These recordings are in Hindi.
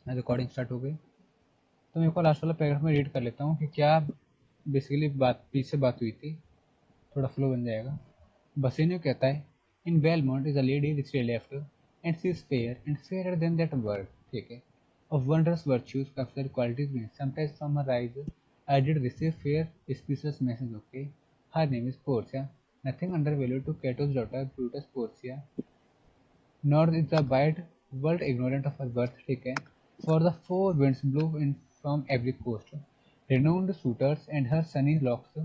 रिकॉर्डिंग स्टार्ट हो गई। तो मेरे को लास्ट वाला पैराग्राफ में रीड कर लेता हूँ कि क्या बेसिकली बात पीछे बात हुई थी, थोड़ा फ्लो बन जाएगा। बसेनियो कहता है, in Belmont is a lady which left and she is fair and fair than that word, ठीक है, of wondrous virtues, captured qualities mean sometimes from her eyes I did receive fair species message, okay. Her name is Portia, nothing undervalued to Cato's daughter Brutus Portia, nor is the wide world ignorant of her birth, ठीक है. For the four winds blew in from every coast, renowned suitors and her sunny locks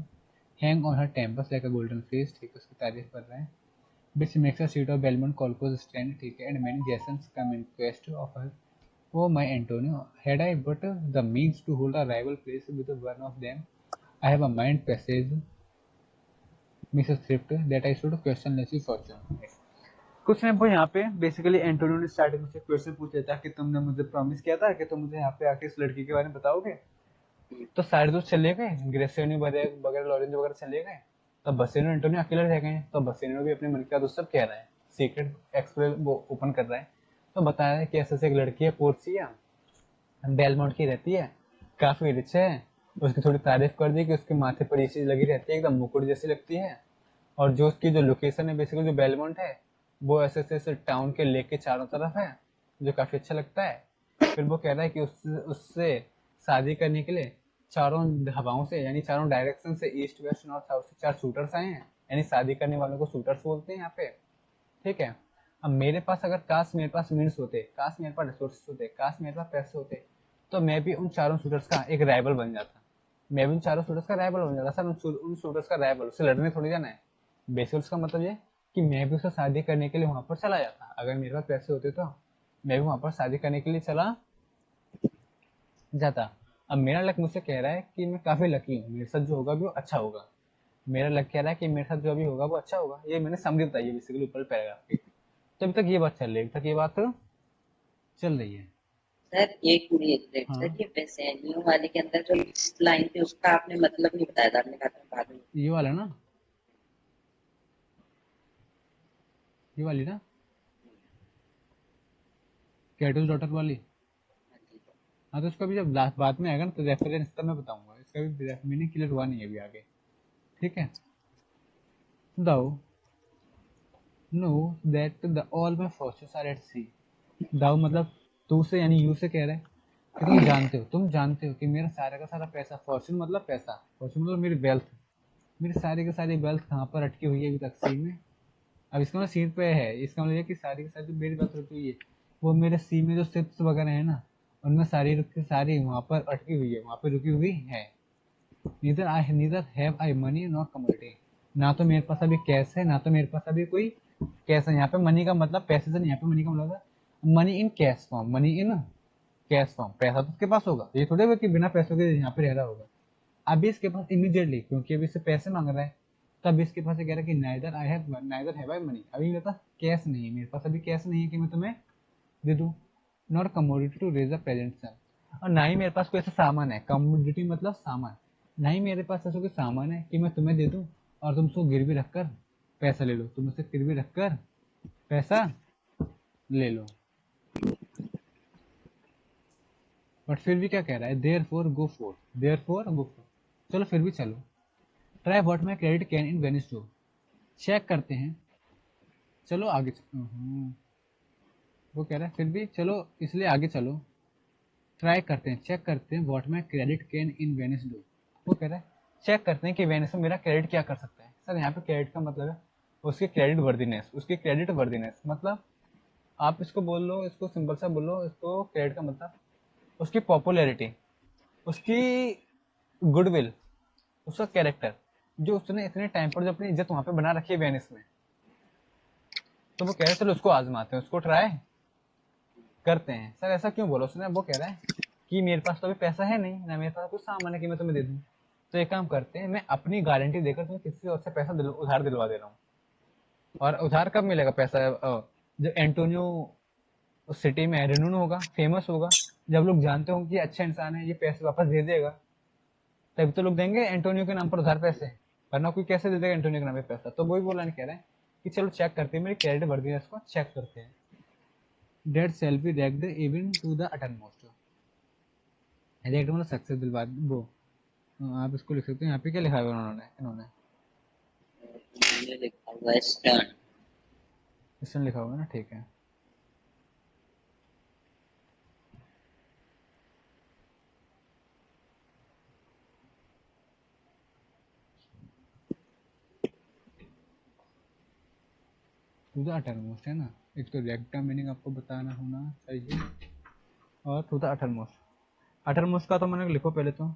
hang on her temples like a golden face, ठीक है, उसकी तारीफ कर रहे हैं. Which makes a seat of Belmont Colco's stand, ठीक है, and many Jasons come in quest of her. Oh my Antonio, had I but the means to hold a rival place with one of them, I have a mind passage, Mrs. Thrift, that I should questionlessly fortune. कुछ नहीं, वो यहाँ पे बेसिकली एंटोनियो ने स्टार्टिंग से क्वेश्चन पूछ लेता कि तुमने मुझे प्रॉमिस किया था कि तुम मुझे यहाँ पे आके इस लड़की के बारे में बताओगे. तो सारे दोस्त चले गए, ग्रेसियोनी वगैरह लॉरेंज वगैरह चले गए, तो बसेनो एंटोनियो अकेले रह गए. तो बसेनो भी अपने मन का दोस्त सब कह रहा है, सीक्रेट एक्सप्रेस वो ओपन कर रहा है. तो बताया है कि ऐसे एक लड़की है पोर्सिया, बेलमाउंट की रहती है, काफी रिच है. उसकी थोड़ी तारीफ कर दी कि उसके माथे पर ये चीज लगी रहती है, एकदम मुकुट जैसी लगती है. और जो उसकी जो लोकेशन है बेसिकली जो बेलमाउंट है वो ऐसे टाउन के लेक के चारों तरफ है, जो काफी अच्छा लगता है. फिर वो कह रहा है कि उससे शादी करने के लिए चारों हवाओं से यानी चारों डायरेक्शन से ईस्ट वेस्ट नॉर्थ साउथ से 4 शूटर्स आए हैं, यानी शादी करने वालों को शूटर्स बोलते हैं यहाँ पे, ठीक है. अब मेरे पास अगर काश मेरे पास मीन्स होते, काश मेरे पास रिसोर्सेस होते, काश मेरे पास पैसे होते, तो मैं भी उन चारों शूटर्स का एक राइवल बन जाता. मैं भी उन चारों शूटर्स का राइवल बन जाता सर. उन शूटर्स का राइवल, उससे लड़ने थोड़ी जाना है. बेसिकली उसका मतलब ये कि मैं भी उससे शादी करने के लिए वहां पर चला जाता. अगर मेरे पास पैसे होते तो मैं भी वहां पर शादी करने के लिए चला जाता. अब मेरा लक मुझसे कह रहा है कि मैं काफी लकी हूँ, मेरे साथ जो होगा भी वो अच्छा होगा. मेरा लक कह रहा है कि मेरे साथ जो भी होगा वो अच्छा होगा. ये मैंने समझी बताई है बेसिकली ऊपर पैराग्राफ की. तो अभी तक ये बात चल रही है, अभी तक ये बात चल रही है. सर एक मिनट हाँ, सर, ये बेसैनियों वाले के अंदर जो लाइन थी उसका आपने मतलब नहीं बताया था, आपने कहा था बाद में. ये वाला ना, ये वाली ना, कैटोस डॉटर वाली. हाँ, तो उसका भी जब लास्ट बाद में आएगा ना तो रेफरेंस तब मैं बताऊंगा. इसका भी मीनिंग क्लियर हुआ नहीं है अभी आगे, ठीक है. Thou know that the all my fortunes are at sea. Thou मतलब तू से यानी यू से कह रहा है कि तुम जानते हो कि मेरा सारा का सारा पैसा, फॉर्चून मतलब पैसा, फॉर्चून मतलब मेरी वेल्थ, मेरी सारी की सारी वेल्थ कहाँ पर अटकी हुई है अभी तक, सी में. अब इसका मतलब सीन पे है, इसका मतलब ये कि सारी की सारी मेरी वेल्थ रुकी हुई है वो मेरे सी में जो शिप्स वगैरह है ना उनमें सारी की सारी वहाँ पर अटकी हुई है, वहाँ पर रुकी हुई है. Neither have I money not commodity. ना तो मेरे पास अभी कैश है, ना तो मेरे पास अभी कोई कैश है. यहाँ पे मनी का मतलब पैसे से नहीं, यहाँ पे मनी का मतलब money in cash form, money in cash form. पैसा तो उसके पास होगा, ये थोड़े कि बिना पैसों के यहाँ पे रह रहा होगा. अभी इसके पास इमीडिएटली क्योंकि अभी इससे पैसे मांग रहा है, तब इसके पास कह रहा है कि नाइदर हैव आई मनी. अभी मेरे पास कैश नहीं है, मेरे पास अभी कैश नहीं है कि मैं तुम्हें दे दूं. Not commodity to raise a present sum. और ना ही मेरे पास कोई ऐसा सामान है, कमोडिटी मतलब सामान, ना ही मेरे पास ऐसा कोई सामान है कि मैं तुम्हें दे दूं और तुम उसको गिरवी रखकर पैसा ले लो, तुम उससे गिरवी रखकर पैसा ले लो. बट फिर भी क्या कह रहा है, देयर फोर गो फोर. चलो फिर भी चलो. Try what my credit can in Venice do. Check करते हैं, चलो आगे वो कह रहा है फिर भी चलो इसलिए आगे चलो. ट्राई करते हैं, चेक करते हैं what my credit can in Venice do. वो कह रहा है चेक करते हैं कि वेनिस में मेरा क्रेडिट क्या कर सकता है. सर यहाँ पे क्रेडिट का मतलब है उसकी क्रेडिट वर्दीनेस, उसकी क्रेडिट वर्दीनेस मतलब आप इसको बोल लो, इसको सिंपल सा बोलो, इसको क्रेडिट का मतलब उसकी पॉपुलैरिटी, उसकी गुडविल, उसका कैरेक्टर, जो उसने इतने टाइम पर जो अपनी इज्जत वहां पे बना रखी है वेनिस में. तो वो कह रहे हैं चलो उसको आजमाते हैं, उसको ट्राई करते हैं. सर ऐसा क्यों बोला उसने. वो कह रहा है कि मेरे पास तो अभी पैसा है नहीं, ना मेरे पास कुछ सामान है कि मैं तुम्हें दे दूं. तो एक काम करते हैं, मैं अपनी गारंटी देकर तुम्हें किसी और से पैसा उधार दिलवा दे रहा हूँ. और उधार कब मिलेगा पैसा, जब एंटोनियो उस सिटी में रेनून होगा, फेमस होगा, जब लोग जानते होंगे कि अच्छा इंसान है, ये पैसे वापस दे देगा, तभी तो लोग देंगे एंटोनियो के नाम पर उधार पैसे. वरना कोई कैसे दे देगा एंटोनियो के नाम पे पैसा. तो वही बोला नहीं, कह रहे हैं कि चलो चेक करते हैं, मेरी क्रेडिट वर्दीनेस को चेक करते हैं. That shall be racked even to the uttermost. Racked मतलब सक्सेस दिलवा वो, आप इसको लिख सकते हो। यहाँ पे क्या लिखा हुआ है उन्होंने, इन्होंने मैंने लिखा हुआ है स्टर्न। इसमें लिखा हुआ है ना, ठीक है। टू द अटरमोस्ट है ना, एक तो रैक्ड का मीनिंग आपको बताना होना चाहिए, और टू द अटरमोस्ट। अटरमोस्ट का तो मैंने लिखो पहले तो।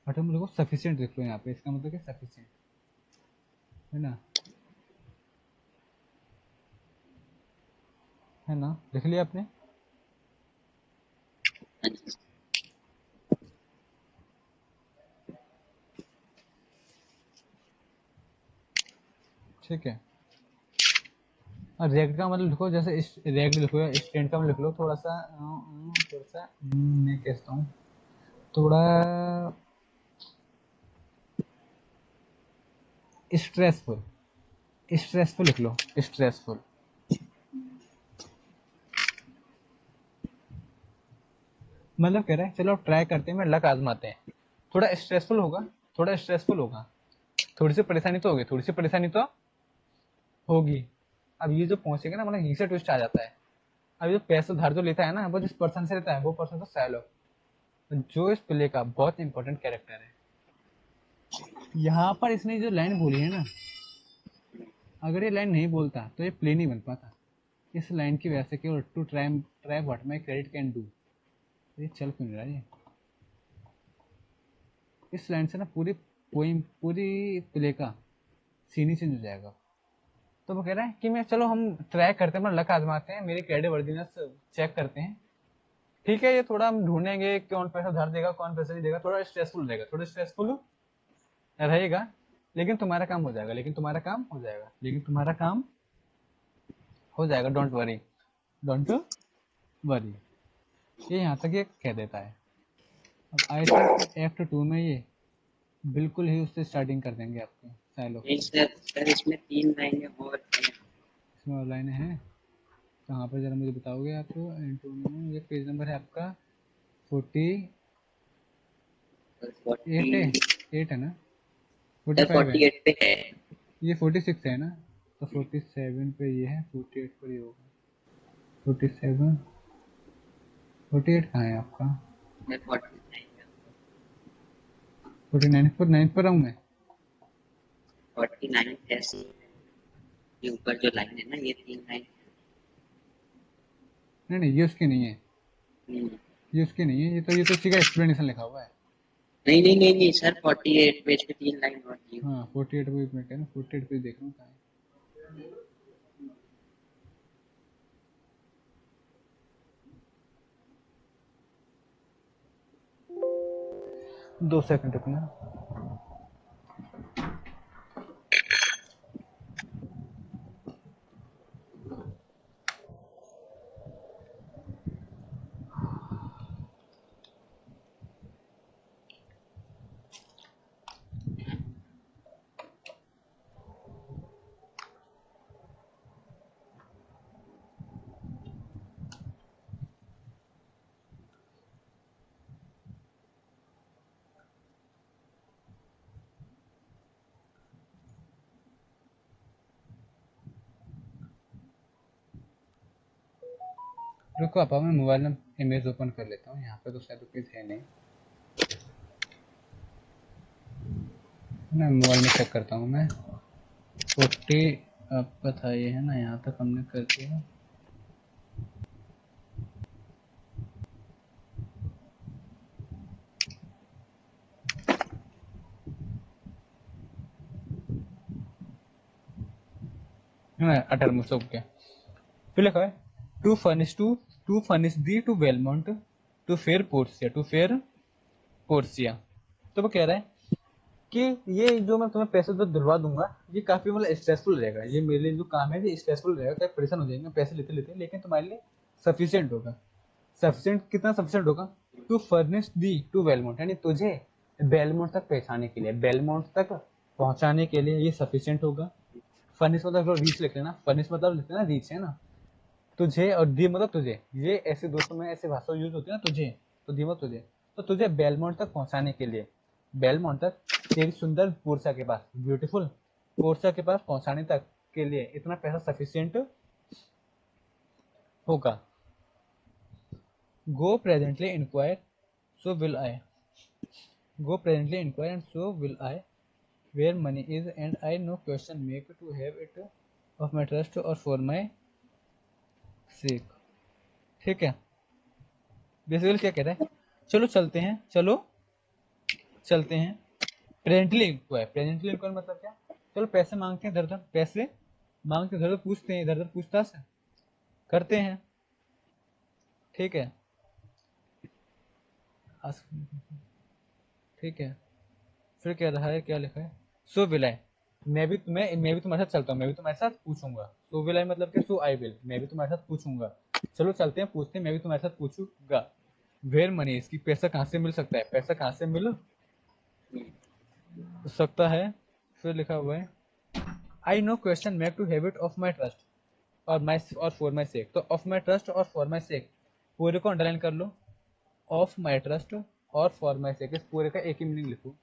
अटरमोस्ट लिखो, सफिशिएंट लिख लो यहाँ पे, इसका मतलब क्या सफिशिएंट है ना, है ना, लिख लिया आपने। हाँ जी। ठीक है। और रेक्ट का मतलब लिखो, जैसे रेक्ट लिखो या स्टैंड का मतलब लिख लो, थोड़ा सा थोड़ा सा मैं कहता हूँ थोड़ा स्ट्रेसफुल, स्ट्रेसफुल लिख लो, स्ट्रेसफुल। मतलब कह रहा है चलो अब ट्राई करते हैं, मैं लक आजमाते हैं। थोड़ा स्ट्रेसफुल होगा, थोड़ा स्ट्रेसफुल होगा, थोड़ी सी परेशानी तो होगी, थोड़ी सी परेशानी तो होगी। अब ये जो पहुंचेगा ना, मतलब यहीं से ट्विस्ट आ जाता है। अब ये जो पैसा धार जो लेता है ना, वो जिस पर्सन से लेता है, वो पर्सन तो सैलो, जो इस प्ले का बहुत इंपॉर्टेंट कैरेक्टर है। यहाँ पर इसने जो लाइन बोली है ना, अगर ये लाइन नहीं बोलता तो ये प्ले नहीं बन पाता। इस लाइन की वजह से केवल to try try what my credit can do, ये चल क्यों नहीं रहा है? इस लाइन से ना पूरी पोइम, पूरी प्ले का सीन ही चेंज हो जाएगा। तो वो कह रहा है कि मैं चलो हम ट्राई करते हैं, मतलब लक आजमाते हैं, मेरी क्रेडिट वर्दीनेस चेक करते हैं। ठीक है, ये थोड़ा हम ढूंढेंगे कौन पैसा धर देगा कौन पैसा नहीं देगा, थोड़ा स्ट्रेसफुल रहेगा, थोड़ा स्ट्रेसफुल रहेगा, लेकिन तुम्हारा काम हो जाएगा, लेकिन तुम्हारा काम हो जाएगा, लेकिन तुम्हारा काम हो जाएगा, डोंट वरी, डोंट वरी। ये यहाँ तक ये कह देता है। अब आई थिंक एक्ट 2 में ये बिल्कुल ही उससे स्टार्टिंग कर देंगे आपकी साइलो। नहीं सर, सर इसमें 3 लाइनें और हैं। इसमें और लाइनें हैं, कहाँ पर जरा मुझे बताओगे आप? एंटोनियो, ये पेज नंबर है आपका 48 सर है, 40, 8 है ना, सर 45 है, 48 पे है। ये 46 है ना, तो 47 पे ये है, 48 पर ये होगा, 47, 48 कहाँ है आपका? सर 49 पे, 49 पर, 9 पर हूँ मैं। 49 ऐसे ये ऊपर जो लाइन है ना, ये 3 लाइन। नहीं नहीं, ये उसकी नहीं है, हम्म, ये उसकी नहीं है, ये तो इसी का एक्सप्लेनेशन लिखा हुआ है। नहीं नहीं नहीं नहीं सर, 48 पेज पे 3 लाइन और थी। हाँ 48 पे मैं कह रहा हूँ, 48 पे देख रहा हूँ कहाँ है। 2 सेकंड रुकना। रुको पापा, मैं मोबाइल में इमेज ओपन कर लेता हूँ, यहाँ पे तो शायद पेज है नहीं, मैं मोबाइल में चेक करता हूँ मैं। 40 आपका था ये है ना, यहाँ तक हमने कर दिया। है ना, अटर मुझसे ओके। फिर लिखा है to furnish the to Belmont to fair Portia, to fair Portia. तो वो कह रहा है कि ये जो मैं तुम्हें पैसे तो दिलवा दूंगा, ये काफी मतलब स्ट्रेसफुल रहेगा, ये मेरे लिए जो काम है ये स्ट्रेसफुल रहेगा, क्या परेशान हो जाएंगे पैसे लेते लेते, लेकिन तुम्हारे लिए सफिशिएंट होगा। सफिशिएंट कितना सफिशिएंट होगा? To furnish the to Belmont, यानी तुझे बेलमोंट तक पहुंचाने के लिए, बेलमोंट तक पहुंचाने के लिए ये सफिशिएंट होगा। फर्निश मतलब रीच लिख लेना, फर्निश मतलब लिख लेना रीच, है ना। तुझे और दी मतलब तुझे, ये ऐसे दोस्तों में ऐसे भाषा यूज होती है ना, तुझे तो दी मतलब तुझे, तो तुझे बेलमोंट तक पहुंचाने के लिए, बेलमोंट तक तेरी सुंदर पोर्सा के पास, ब्यूटीफुल पोर्सा के पास पहुंचाने तक के लिए इतना पैसा सफिशिएंट होगा। Go presently inquire so will I, go presently inquire and so will I where money is, and I no question make to have it of my trust or for my sake। ठीक है, बेसिकली क्या कह रहा है, चलो चलते हैं, चलो चलते हैं। प्रेजेंटली इंक्वायर, प्रेजेंटली इंक्वायर मतलब क्या, चलो पैसे मांगते हैं इधर उधर, पैसे मांगते इधर उधर, पूछते हैं इधर उधर, पूछताछ करते हैं। ठीक है, ठीक है, फिर कह रहा है, क्या लिखा है, सो विल आई, मैं भी तुम्हारे साथ चलता हूँ, मैं भी तुम्हारे साथ पूछूंगा। सो विल आई मतलब क्या, सो आई विल, मैं भी तुम्हारे साथ पूछूंगा। चलो चलते हैं, पूछते हैं, मैं भी तुम्हारे साथ पूछूंगा। वेयर मनी, इसकी पैसा कहाँ से मिल सकता है, पैसा कहाँ से मिल सकता है। फिर लिखा हुआ है, I no question make to have it of my trust और फॉर माई सेक, तो ऑफ माई ट्रस्ट और फॉर माई सेक पूरे को अंडरलाइन कर लो। ऑफ माई ट्रस्ट और फॉर माई सेक, इस पूरे का एक ही मीनिंग लिखो,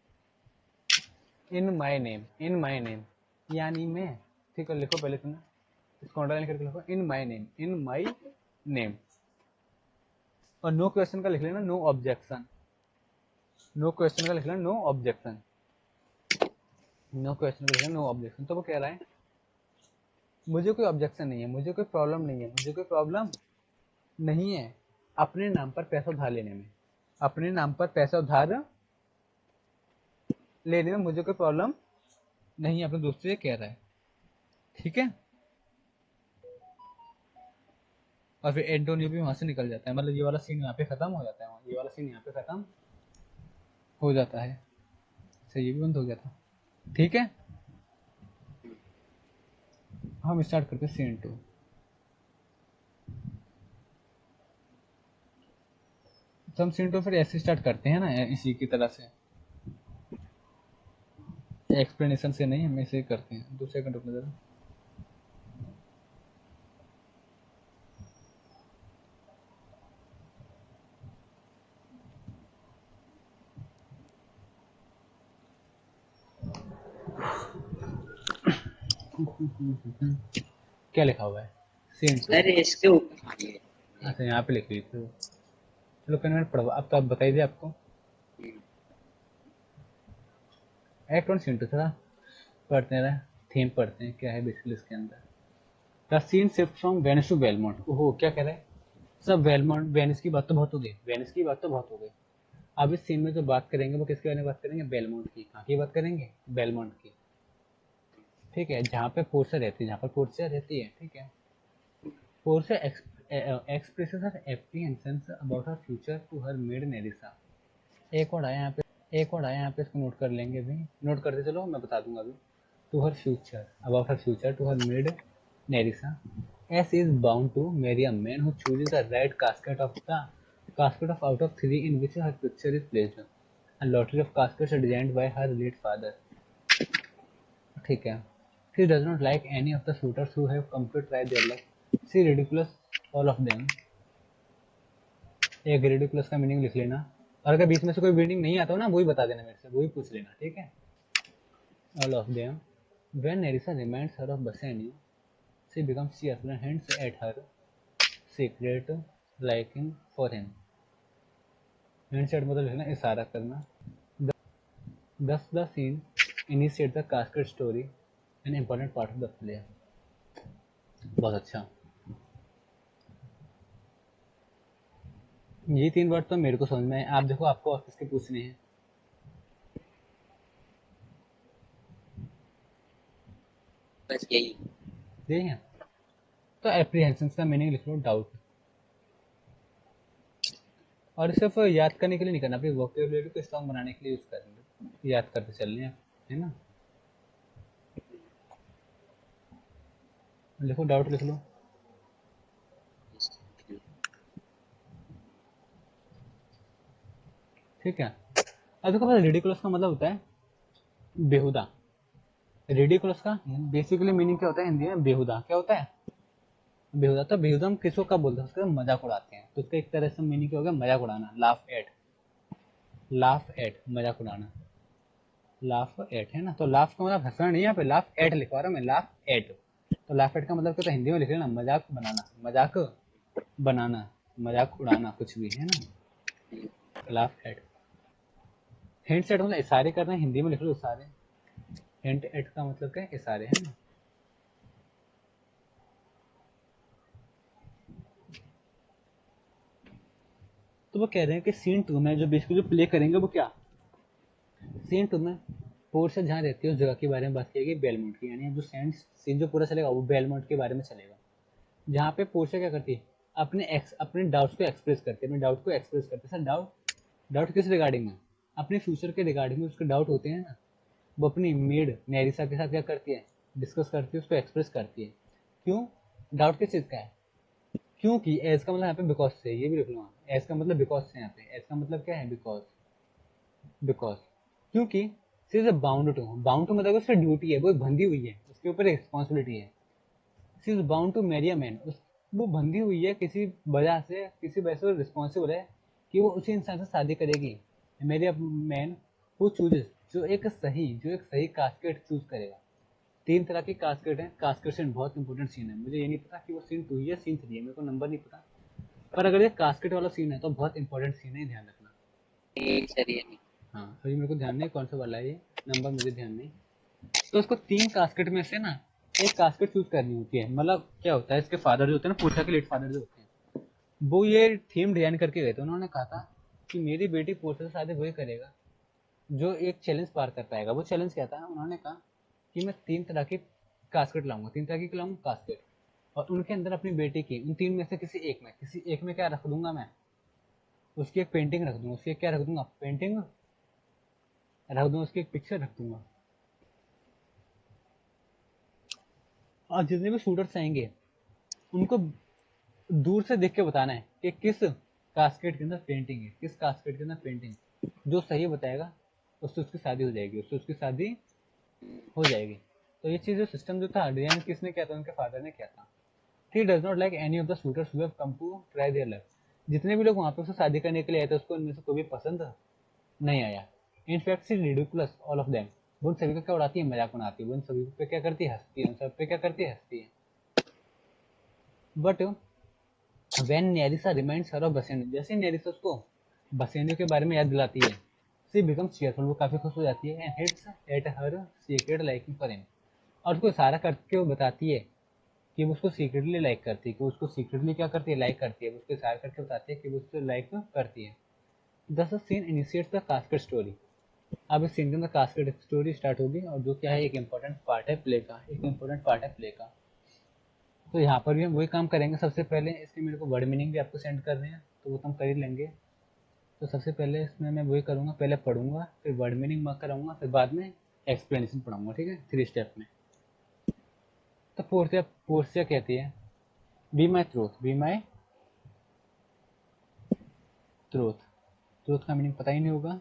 इन माई नेम यानी मैं, ठीक है, लिखो पहले तुमने इसको अंडरलाइन करके लिखो, in my name, in my name. और नो क्वेश्चन का लिख लेना नो ऑब्जेक्शन, नो क्वेश्चन का लिख लेना नो ऑब्जेक्शन, नो क्वेश्चन का लिख लेना नो ऑब्जेक्शन। तो वो कह रहा है मुझे कोई ऑब्जेक्शन नहीं है, मुझे कोई प्रॉब्लम नहीं है, मुझे कोई प्रॉब्लम नहीं है अपने नाम पर पैसा उधार लेने में, अपने नाम पर पैसा उधार लेने में मुझे कोई प्रॉब्लम नहीं है, अपने दोस्त से कह रहा है। ठीक है, और फिर एंटोनियो भी वहां से निकल जाता है, मतलब ये वाला सीन यहाँ पे खत्म हो जाता है, ये वाला सीन यहाँ पे खत्म हो जाता है। सही, ये भी बंद हो गया था। ठीक है, हम स्टार्ट करते हैं सीन 2। तो हम सीन 2 फिर ऐसे स्टार्ट करते हैं ना, इसी की तरह से, एक्सप्लेनेशन से नहीं, हम ऐसे ही करते हैं। 2 सेकंड रुकना जरा। क्या लिखा हुआ है, सीन 2। अरे इसके ऊपर ये अच्छा, यहाँ पे लिख ली थी। चलो पहले मैंने पढ़वा, अब तो आप बताइए आपको। एक्ट 1 सीन 2 थोड़ा पढ़ते हैं, थीम पढ़ते हैं, क्या है बेसिकली इसके अंदर। The scene shift from Venice to Belmont. ओहो, क्या कह रहे हैं, सब वेलमोंट, वेनिस की बात तो बहुत हो गई, वेनिस की बात तो बहुत हो गई। अब इस सीन में जो बात करेंगे वो किसके बारे में बात करेंगे, बेलमोंट की। कहाँ की बात करेंगे, बेलमोंट की। ठीक है, जहाँ पे पोर्शिया रहती है, जहाँ पर पोर्शिया रहती है, ठीक है। Portia expresses her apprehensions about her future to her maid नेरिसा। एक और आया यहाँ पे, एक और आया यहाँ पे, इसको नोट कर लेंगे अभी, नोट करते चलो, मैं बता दूंगा अभी। To her future, about her future, to her maid Nerissa, as is bound to marry a man who chooses the right casket of out of 3 in which her picture is placed. A lottery of caskets are designed by her late father. ठीक है, she does not like any of the suitors who have come to try their luck. She ridiculous all of them. एक ridiculous का मीनिंग लिख लेना, और अगर बीच में से कोई मीनिंग नहीं आता हो ना, वही बता देना मेरे से, वही पूछ लेना, ठीक है। All of them. When Nerissa reminds her of Bassanio, she becomes cheerful and hints at her secret liking for him. Hints at मतलब लिखना, इशारा करना। Thus the scene initiates the casket story, an important part of the play. बहुत अच्छा, ये 3 वर्ड तो मेरे को समझ में आए। आप देखो, आपको और किसके पूछने हैं। बस यही। यही है, तो एप्रीहेंशन का मीनिंग लिख लो डाउट। और सिर्फ याद करने के लिए नहीं करना, अपनी वोकेबुलरी को स्ट्रॉन्ग बनाने के लिए यूज करेंगे, याद करते चलने हैं, है ना। लिखो, डाउट लिख लो। ठीक है। अब देखो रिडिकुलस का मतलब होता है बेहुदा। रिडिकुलस का बेसिकली मीनिंग क्या होता है हिंदी में? बेहुदा। क्या होता है? बेहुदा। तो बेहुदा हम किसको कब बोलते हैं? उसका मजाक उड़ाते हैं, तो उसका एक तरह से मीनिंग क्या होगा? मजाक उड़ाना, लाफ एट। लाफ एट, मजाक उड़ाना। लाफ एट है ना, तो लाफ का मतलब हंसना नहीं है, यहाँ पे लाफ एट लिखवा रहा हूँ मैं, लाफ एट। तो लाफ एट का मतलब क्या होता है? हिंदी में लिख लेना, मजाक बनाना, मजाक बनाना, मजाक उड़ाना, कुछ भी है ना, लाफ एट। हिंट सेट मतलब इशारे करना, हिंदी में लिख लो इशारे। हिंट एट का मतलब क्या है? इशारे, है ना। तो वो कह रहे हैं कि सीन टू में जो बेसिकली जो प्ले करेंगे वो क्या? सीन टू में पोर्शन जहाँ रहती है उस जगह के बारे में बात की जाएगी, बेलमोंट की। यानी जो सीन जो पूरा चलेगा वो बेलमोंट के बारे में चलेगा। जहाँ पे पोर्शन क्या करती है? अपने डाउट्स को एक्सप्रेस करती है, अपने डाउट को एक्सप्रेस करती है। सर डाउट, डाउट किस रिगार्डिंग में? अपने फ्यूचर के रिगार्डिंग में उसके डाउट होते हैं ना। वो अपनी मेड नेरिसा के साथ क्या करती है? डिस्कस करती है, उसको एक्सप्रेस करती है। क्यों? डाउट किस चीज़ का है? क्योंकि एज का मतलब यहाँ पे बिकॉज से, ये भी लिख लो। एज का मतलब बिकॉज से, यहाँ पे एज का मतलब क्या है? बिकॉज। बिकॉज क्योंकि she is bound to, bound to मतलब उसकी ड्यूटी है, वो बंधी हुई है, उसके ऊपर रिस्पॉन्सिबिलिटी है। She is bound to marry a man, वो बंधी हुई है किसी वजह से, किसी वजह से रिस्पॉन्सिबल है कि वो उसी इंसान से शादी करेगी। Mary a man who chooses, जो एक सही कास्केट चूज करेगा। तीन तरह की कास्केट है। कास्केट सीन बहुत इंपॉर्टेंट सीन है, मुझे ये नहीं पता कि वो सीन 2 है या सीन 3 है, मेरे को नंबर नहीं पता। पर अगर ये कास्केट वाला सीन है तो बहुत इंपॉर्टेंट सीन है, ध्यान रखना। चलिए नहीं। हाँ, अभी मेरे को ध्यान नहीं कौन सा वाला है ये, नंबर मुझे ध्यान नहीं। तो उसको 3 कास्केट में से ना एक कास्केट चूज करनी होती है। मतलब क्या होता है, इसके फादर जो होते हैं ना, पूछा के लेट फादर जो होते हैं, वो ये थीम डिजाइन करके गए थे। उन्होंने कहा था कि मेरी बेटी पोर्शा से शादी वही करेगा जो एक चैलेंज पार कर पाएगा। वो चैलेंज क्या था? उन्होंने कहा कि मैं 3 तरह की कास्केट लाऊंगा, 3 तरह की लाऊंगा कास्केट, और उनके अंदर अपनी बेटी की, उन 3 में से किसी एक में क्या रख दूंगा मैं? उसकी एक पेंटिंग रख दूंगा, उसकी एक क्या रख दूंगा? पेंटिंग रख दूंगा, उसकी एक पिक्चर रख दूंगा। और जितने भी शूटर्स आएंगे उनको दूर से देख के बताना है कि किस कास्केट के अंदर पेंटिंग है, किस कास्केट के अंदर पेंटिंग। जो सही बताएगा उससे उसकी शादी हो जाएगी, उससे उसकी शादी हो जाएगी। तो ये चीज़, जो सिस्टम जो था डिजाइन किसने किया था? उनके फादर ने किया था। He does not like any of the suitors who have come to try their luck. जितने भी लोग वहाँ पे उससे शादी करने के लिए आए थे, उसको इनमें से कोई भी पसंद नहीं आया। In fact she ridicules all of them, वो उन सभी का क्या उड़ाती है? मजाक बनाती है। वो उन सभी पे क्या करती है? हंसती है। उन सब पे क्या करती है? हंसती है। But when Nerissa reminds her of Bassanio, जैसे नेरिसा उसको बसेनो के बारे में याद दिलाती है, शी बिकम्स चीयरफुल, वो काफी खुश हो जाती है। And hits at her secret liking for him, और उसको इशारा करके वो बताती है कि वो उसको सीक्रेटली लाइक करती है, कि वो उसको सीक्रेटली क्या करती है? लाइक करती है। वो उसको इशारा करके बताती है कि वो उसको लाइक करती है। This scene initiates the casket story. अब इस सीन के अंदर कास्केट स्टोरी स्टार्ट होगी, और जो क्या है, एक इंपॉर्टेंट पार्ट है प्ले का, एक इंपॉर्टेंट पार्ट है प्ले का। तो यहाँ पर भी हम वही काम करेंगे। सबसे पहले इसके मेरे को वर्ड मीनिंग भी आपको सेंड कर रहे हैं, तो वो तो हम कर ही लेंगे। तो सबसे पहले इसमें मैं वही करूँगा, पहले पढ़ूंगा, फिर वर्ड मीनिंग मार्क कराऊंगा, फिर बाद में एक्सप्लेनेशन पढ़ाऊंगा, ठीक है, 3 स्टेप में। तो पोर्सिया कहती है, by my truth, B my truth. Truth का मीनिंग पता ही नहीं होगा,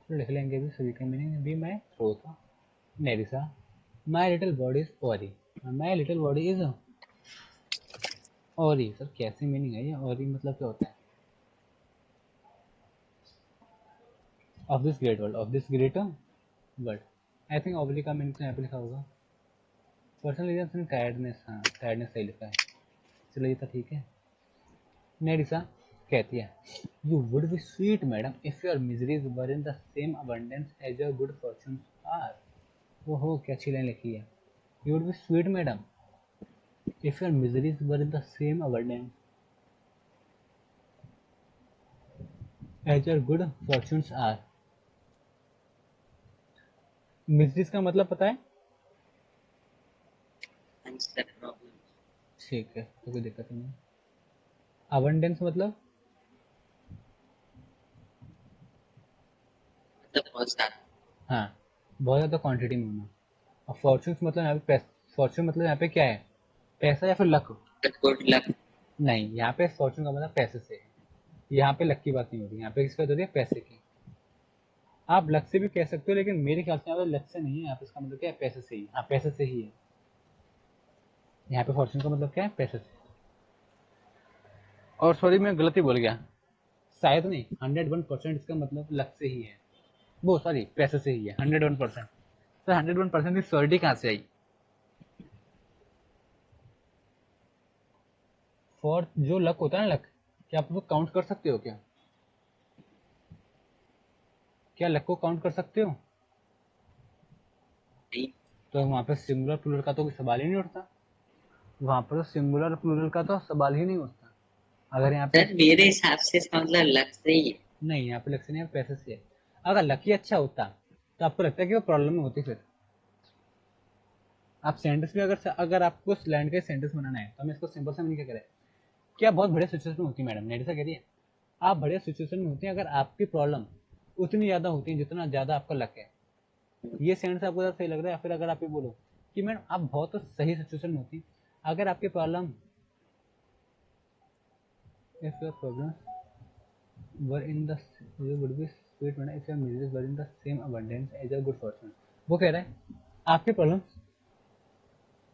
तो लिख लेंगे भी सभी का meaning. By my troth Nerissa, my little body is aweary, my little body is aweary. Sir कैसी मीनिंग है ये? ओरी मतलब क्या होता है? Of this great world, of this great world. I think ओवली का मीनिंग तो यहाँ पे लिखा होगा। पर्सनल रीजन टायर्डनेस, हाँ टायर्डनेस सही लिखा है। चलो ये तो ठीक है। नेरिसा कहती है, you would be sweet madam if your miseries were in the same abundance as your good fortunes are. ओहो क्या अच्छी लाइन लिखी है। You would be sweet madam if your miseries were in the same abundance as your good fortunes are. Miseries का मतलब पता है? प्रॉब्लम। ठीक है, तो कोई दिक्कत नहीं। अबंडेंस मतलब? मतलब बहुत सारा। हाँ, बहुत ज़्यादा क्वांटिटी में होना। और फॉर्चून्स मतलब यहाँ पे फॉर्चून मतलब यहाँ पे क्या है? पैसा या फिर लक? Good luck. नहीं, यहाँ पे फॉर्चून का मतलब पैसे से है। यहाँ पे लक की बात नहीं हो रही, यहाँ पे किसकी बात हो रही है, पैसे की। आप लक से भी कह सकते हो, लेकिन मेरे ख्याल से यहाँ पे लक से नहीं है, यहाँ पे इसका मतलब क्या है, पैसे से ही। हाँ पैसे से ही है, यहाँ पे फॉर्चून का मतलब क्या है, पैसे से। और सॉरी मैं गलत ही बोल गया, शायद नहीं, 101% इसका मतलब लक से ही है, वो सॉरी पैसे से ही है 101%। सर 101% की श्योरिटी कहाँ से आई? फॉर जो लक होता है ना, लक, क्या आप उसको काउंट कर सकते हो क्या? क्या लक को काउंट कर सकते हो? नहीं तो वहाँ पे सिंगुलर प्लूरल का तो कोई सवाल ही नहीं उठता, वहाँ पर तो सिंगुलर प्लूरल का तो सवाल ही नहीं उठता। अगर यहाँ पे सर, मेरे हिसाब से इसका मतलब लक से ही है। नहीं, यहाँ पे लक से नहीं है, पैसे से है। अगर लक ही अच्छा होता तो आपको लगता है कि वो प्रॉब्लम में होती? फिर आप सेंटेंस भी अगर आपको लैंड का सेंटेंस बनाना है तो हमें इसको सिंपल से मीनिंग क्या करें, क्या बहुत बड़े सिचुएशन में होती है मैडम, नेट से कह रही है आप बड़े सिचुएशन में होती हैं अगर आपकी प्रॉब्लम उतनी ज़्यादा होती है जितना ज़्यादा आपका लक है। ये सेंटेंस आपको ज़्यादा सही लग रहा है, या फिर अगर आप ये बोलो कि मैडम आप बहुत सही सिचुएशन में होती अगर आपकी problem, if your problem were in the would be sweet madam if your music were in the same abundance as a good fortune. वो कह रहा है आपकी प्रॉब्लम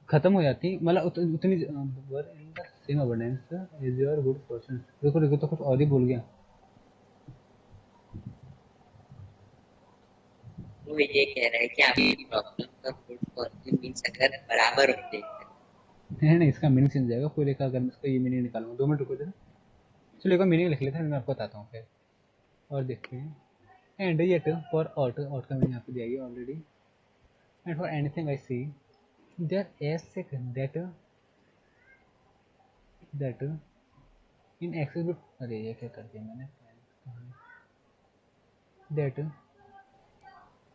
खत्म हो जाती, मतलब उतनी were in the same abundance as your good fortune. देखो देखो तो कुछ और ही भूल गया। वो ये कह रहा है कि आपकी प्रॉब्लम का फुल फॉर्चून मीन्स अगर बराबर होते हैं। नहीं नहीं, इसका मीनिंग चेंज जाएगा पूरे का, अगर मैं इसका ये मीनिंग निकालूंगा, 2 मिनट रुको जरा। चलो एक बार मीनिंग लिख लेते हैं, मैं आपको बताता हूँ फिर। और देखते हैं, and yet for out, out का मीनिंग आपको दिया गया already. And for anything I see there as say that in excess, अरे ये क्या कर दिया मैंने, that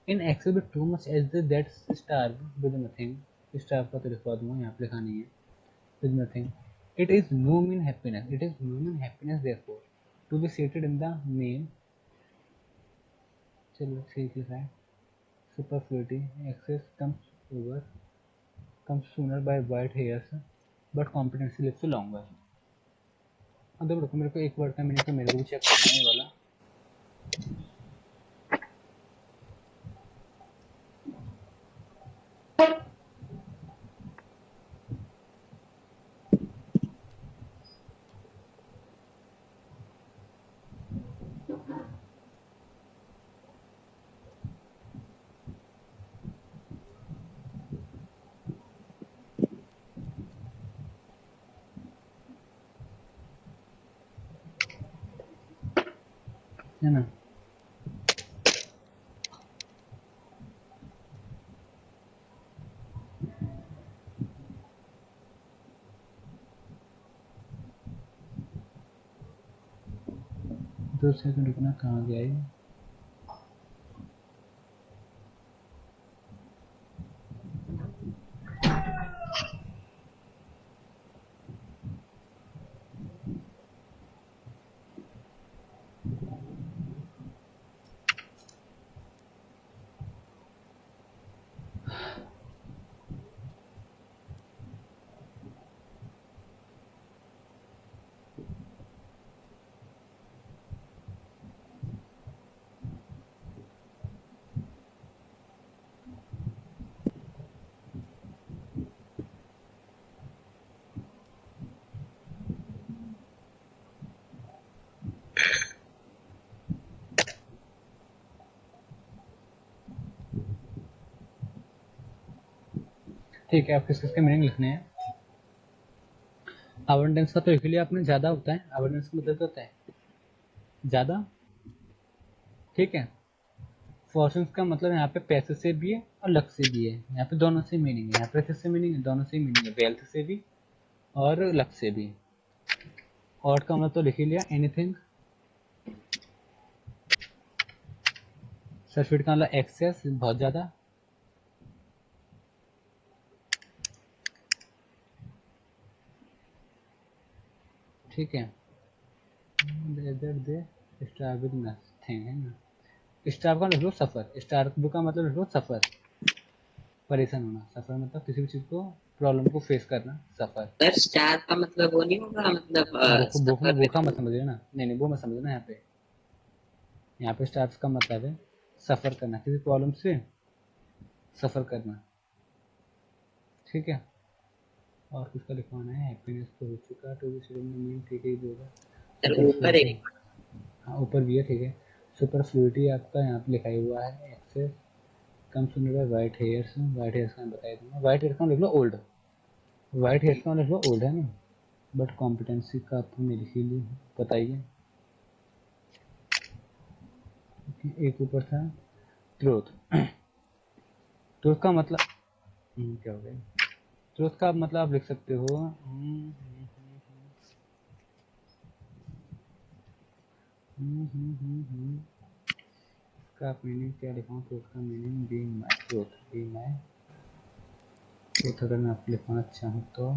in excess with too much as that star with nothing. Star का तो लिखवा दूंगा, यहाँ पे लिखा नहीं है, with nothing. It is no mean happiness, it is no mean happiness therefore to be seated in the name. चलो ठीक है, superfluity, excess comes sooner by white hairs, but competency lives longer। अब देखो मेरे को एक वर्ड का मीनिंग तो मेरे को भी चेक करना है ये वाला। है ना, दो सेकंड रुकना, कहाँ गया ये? ठीक है, आप किस किस के मीनिंग लिखने हैं। अबंडेंस का तो लिख लिया आपने, ज्यादा होता है, अबंडेंस का मतलब क्या होता है, ज्यादा। ठीक है, फॉर्चून का मतलब यहाँ पे पैसे से भी है और लक से भी है, यहाँ पे दोनों से मीनिंग है, यहाँ पे किससे मीनिंग है, दोनों से मीनिंग है, वेल्थ से भी और लक से भी। और का मतलब तो लिख ही लिया, एनीथिंग। सरफिट का मतलब एक्सेस, बहुत ज्यादा। ठीक है, दे स्टार विद नथिंग, है ना। स्टार का लिख लो सफर, स्टार का मतलब लिख लो सफर, परेशान होना। सफर मतलब किसी भी चीज को प्रॉब्लम को फेस करना, सफर। सर स्टार का मतलब वो नहीं होगा, मतलब भूख भूख में सफर भूखा में। मत समझिए ना, नहीं नहीं वो मत समझना। यहाँ पे स्टार्स का मतलब है सफर करना, किसी प्रॉब्लम से सफर करना, ठीक है। और किसका लिखवाना है, हैप्पीनेस तो हो चुका, टू बी शेड्यूल्ड मीन, ठीक है, ये होगा। सर सुपर ऊपर फ्लूइडिटी, एक। हाँ ऊपर भी है, ठीक है। सुपर फ्लूइडिटी आपका यहाँ पे लिखा ही हुआ है, एक्सेस कम सुनने का वाइट हेयर्स, वाइट हेयर्स का मैं बता दूंगा, वाइट हेयर्स का लिख लो ओल्ड, वाइट हेयर्स का लिख लो ओल्ड है ना, बट कॉम्पिटेंसी का आपको मेरे के लिए बताइए। एक ऊपर था ट्रूथ, ट्रूथ का मतलब क्या हो गया, ट्रूथ का मतलब आप लिख सकते हो इसका मीनिंग क्या लिखाऊं, ट्रूथ का meaning being my truth, be my truth अगर मैं आपको लिखवाना चाहूँ तो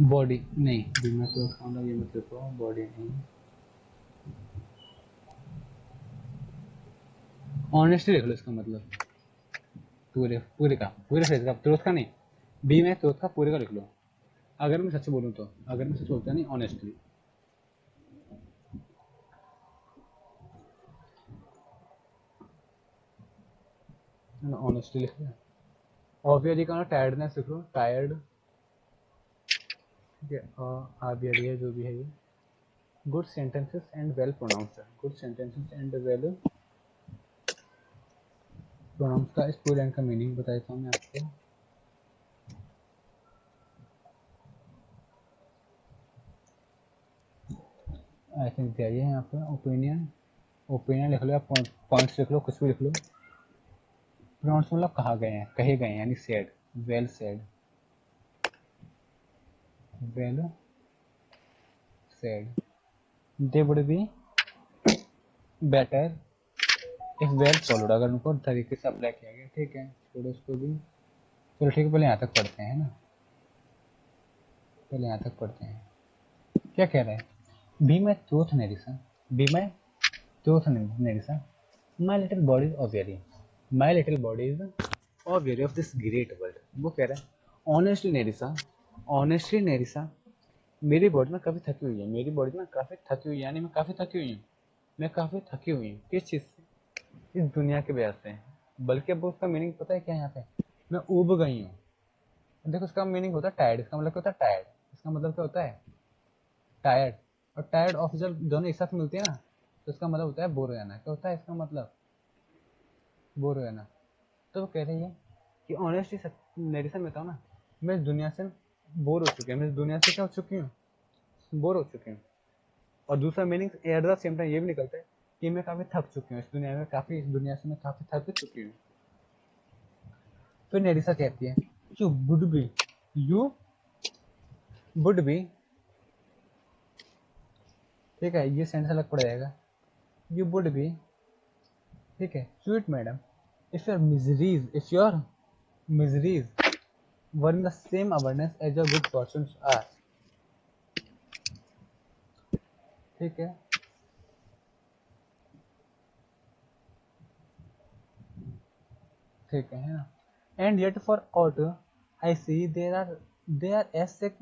बॉडी नहीं, बी माय ट्रूथ का मतलब ये मत लिखो, बॉडी नहीं, ऑनेस्टली लिख लो इसका मतलब, पूरे पूरे का पूरे फ्रेज का, ट्रूथ का नहीं, बी माय ट्रूथ का पूरे का लिख लो। अगर मैं सच बोलूँ तो, अगर मैं सच बोलता नहीं, ऑनेस्टली, ऑनेस्टली लिख दिया। ऑब्वियसली का टायर्डनेस लिख लो, टायर्ड, ठीक है। ऑब्वियसली है जो भी है ये। Good sentences and well pronounced, good sentences and well pronounce का इस पूरे लाइन का मीनिंग बता देता हूँ मैं आपको। आई थिंक दिया है यहाँ पे, ओपिनियन, ओपिनियन लिख लो या पॉइंट्स लिख लो, कुछ भी लिख लो। प्रोनाउंस मतलब कहा गए हैं, कहे गए हैं, यानी said, well said, well said, they would be better if well followed, अगर उनको तरीके से अप्लाई किया गया, ठीक है। छोड़ो उसको भी, चलो ठीक है, पहले यहाँ तक पढ़ते हैं ना, पहले यहाँ तक पढ़ते हैं। क्या कह रहा है, by my troth Nerissa, by my troth Nerissa, my little body is aweary, my little body is aweary of this great world. वो कह रहा है ऑनेस्टली नेरिसा, ऑनेस्टली नेरिसा, मेरी बॉडी में काफ़ी थकी हुई है, मेरी बॉडी में काफ़ी थकी हुई है, यानी मैं काफ़ी थकी हुई हूँ, मैं काफ़ी थकी हुई हूँ, किस चीज़ से, इस दुनिया के वजह से। बल्कि अब उसका मीनिंग पता है क्या है यहाँ पे, मैं ऊब गई हूँ। देखो उसका मीनिंग होता है टायर्ड, इसका मतलब क्या होता है टायर्ड, इसका मतलब क्या होता है टायर्ड, और टायर्ड ऑफ जब दोनों एक साथ मिलते हैं ना, तो इसका मतलब होता है बोर हो जाना। क्या होता है इसका मतलब, बोर हो जाना। तो वो कह रही है कि ऑनेस्टली नरेशन में बताओ ना, मैं इस दुनिया से बोर हो चुकी हूँ, मैं इस दुनिया से क्या हो चुकी हूँ, बोर हो चुकी हूँ। और दूसरा meaning at the same time ये भी निकलता है कि मैं काफ़ी थक चुकी हूँ इस दुनिया में, काफ़ी इस दुनिया से मैं काफ़ी थक चुकी हूँ। फिर नेरिसा कहती है you would B, you would be, ठीक है, ये सेंटेंस अलग पड़ जाएगा, यू वुड बी, ठीक है, sweet madam, if your miseries were in the same awareness as your good fortunes are, ठीक है। ठीक है ना, and yet for aught I see they are as sick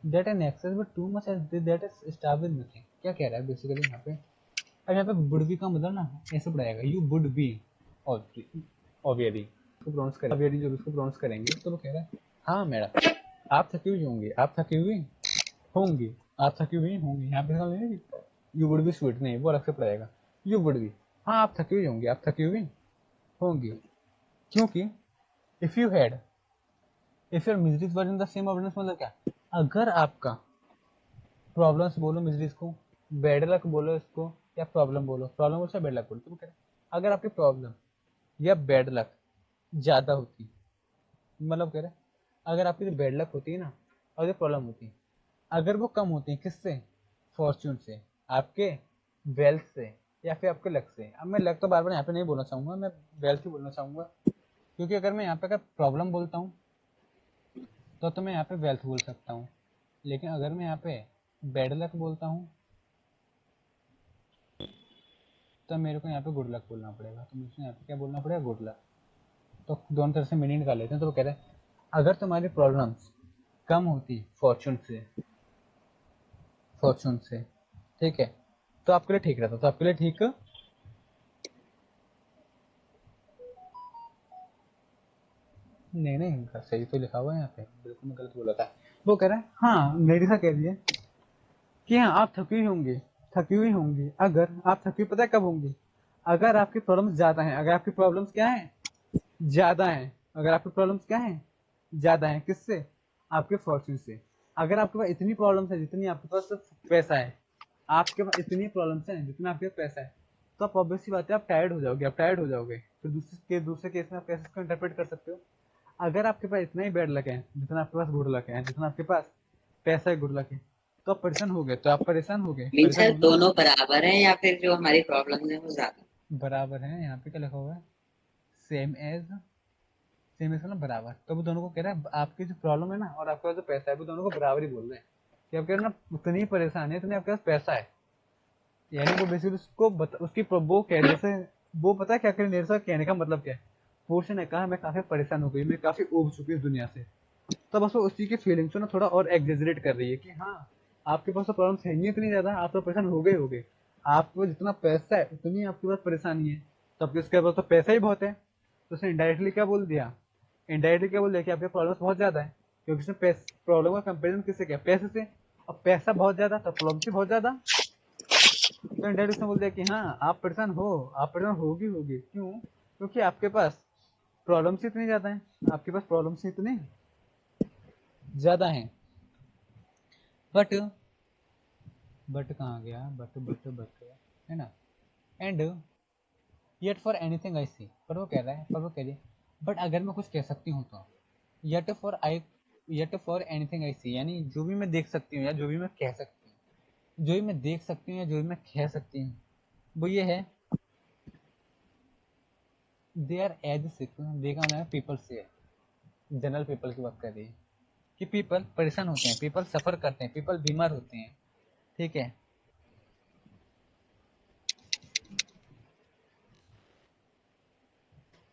that an excess but too much as that is starve with nothing. क्या कह रहा है बेसिकली यहाँ पे, अब यहाँ पे वुड बी का मतलब ना ऐसे पढ़ाएगा, यू वुड बी ऑब्वियसली, उसको प्रोनाउंस करें ऑब्वियसली, जब उसको प्रोनाउंस करेंगे तो वो कह रहा है हाँ मैडम, आप थकी हुई होंगी, आप थकी हुई होंगी, आप थकी हुई होंगी। यहाँ पे समझ, यू वुड बी स्वीट नहीं, वो अलग से पढ़ाएगा, यू वुड बी, हाँ आप थकी हुई होंगी, आप थकी हुई होंगी, क्योंकि if you had, if your miseries were in the same awareness, मतलब क्या, अगर आपका प्रॉब्लम्स बोलो मिजरीज को, बैड लक बोलो इसको, या प्रॉब्लम बोलो, प्रॉब्लम बोलो या बैड लक बोलो, तो कह रहे अगर आपकी प्रॉब्लम या बैड लक ज़्यादा होती, मतलब कह रहे अगर आपकी जो बैड लक होती है ना, और जो प्रॉब्लम होती है, अगर वो कम होती है किससे, फॉर्च्यून से, आपके वेल्थ से, या फिर आपके लक से। अब मैं लक तो बार बार यहाँ पे नहीं बोलना चाहूँगा, मैं वेल्थ ही बोलना चाहूँगा, क्योंकि अगर मैं यहाँ पे अगर प्रॉब्लम बोलता हूँ तो मैं यहाँ पे वेल्थ बोल सकता हूँ, लेकिन अगर मैं यहाँ पे बैड लक बोलता हूँ तो मेरे को यहाँ पे गुड लक बोलना पड़ेगा, तो मुझे यहाँ पे क्या बोलना पड़ेगा, गुड लक। तो दोनों तरह से मीनिंग निकाल लेते हैं। तो वो कह रहा है अगर तुम्हारी प्रॉब्लम्स कम होती फॉर्चून से, ठीक है, तो आपके लिए ठीक रहता, तो आपके लिए ठीक नहीं नहीं, सही तो लिखा हुआ है यहाँ पे, बिल्कुल मैं गलत बोला था। वो कह रहा है हाँ मेरी सा कह दिए कि हाँ आप थकी हुई होंगी अगर आप थकी हुई पता है कब होंगी, अगर आपकी प्रॉब्लम्स ज्यादा हैं, अगर आपकी प्रॉब्लम्स क्या है, ज्यादा हैं, अगर आपकी प्रॉब्लम्स क्या है, ज्यादा है, किससे, आपके फॉर्चून से। अगर आपके पास इतनी प्रॉब्लम्स है जितनी आपके पास पैसा है, आपके पास इतनी प्रॉब्लम्स हैं जितना आपके पास पैसा है, तो आप ऑब्वियस सी बात है आप टायर्ड हो जाओगे, आप टायर्ड हो जाओगे। फिर दूसरे केस में आप कैसे इसको इंटरप्रेट कर सकते हो, अगर आपके पास इतना ही बैड लक है जितना आपके पास गुड लक है, जितना आपके पास पैसा है गुड लक है, तो आप परेशान हो गए, तो आप परेशान हो गए, मीन्स परेशान सर होना दोनों बराबर हैं या फिर जो हमारी प्रॉब्लम है वो ज्यादा? बराबर है। यहाँ पे क्या लिखा हुआ है, सेम एज, सेम एज मतलब बराबर, तो वो दोनों को कह रहा है आपकी जो प्रॉब्लम है ना और आपके पास जो पैसा है वो दोनों को बराबर ही बोल रहे हैं, कि आप कह रहे हैं ना उतनी ही परेशान है इतनी आपके पास पैसा है। यानी वो बेसिकली उसकी वो कह जैसे वो पता है क्या करे, मेरे साथ कहने का मतलब क्या है, पोर्शन ने कहा मैं काफी परेशान हो गई, मैं काफी उब चुकी इस दुनिया से, तब बस वो उसी की फीलिंग्स को ना थोड़ा और एग्जेजरेट कर रही है कि हाँ आपके पास तो प्रॉब्लम है नहीं इतनी ज्यादा, आप तो परेशान हो गए, आपको जितना पैसा है उतनी आपके पास परेशानी है, तो आपके उसके पास तो पैसा ही बहुत है। तो उसने इनडायरेक्टली क्या बोल दिया, कि आपके प्रॉब्लम्स बहुत ज्यादा है, क्योंकि उसने प्रॉब्लम का कंपेरिजन किससे किया, पैसे से, और पैसा बहुत ज्यादा तो प्रॉब्लम भी बहुत ज्यादा। तो इनडायरेक्टली उसने बोल दिया कि हाँ आप परेशान होगी क्यों, क्योंकि आपके पास प्रॉब्लम्स इतनी ज्यादा हैं, आपके पास प्रॉब्लम्स इतने ज्यादा हैं। बट बट कहाँ गया, बट है ना, and yet for anything I see, पर वो कह रही है बट अगर मैं कुछ कह सकती हूँ तो, yet for I yet for anything I see, यानी जो भी मैं देख सकती हूँ या जो भी मैं कह सकती हूँ, जो भी मैं देख सकती हूँ या जो भी मैं कह सकती हूँ, वो ये है दे आर एज सिक, देखा मैंने पीपल से, जनरल पीपल की बात कर रही है, कि पीपल परेशान होते हैं, पीपल सफर करते हैं, पीपल बीमार होते हैं, ठीक है।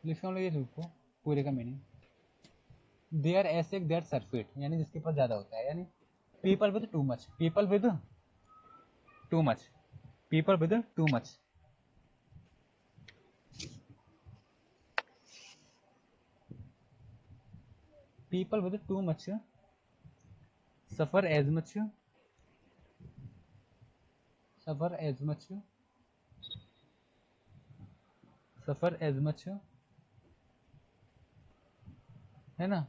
लिखा ये लिखो पूरे का मीनिंग, दे आर ऐसे देर सरफिट, यानी जिसके पास ज्यादा होता है, यानी people with too much, too much people with too much, people with too much suffer as much, suffer as much suffer as much, है ना।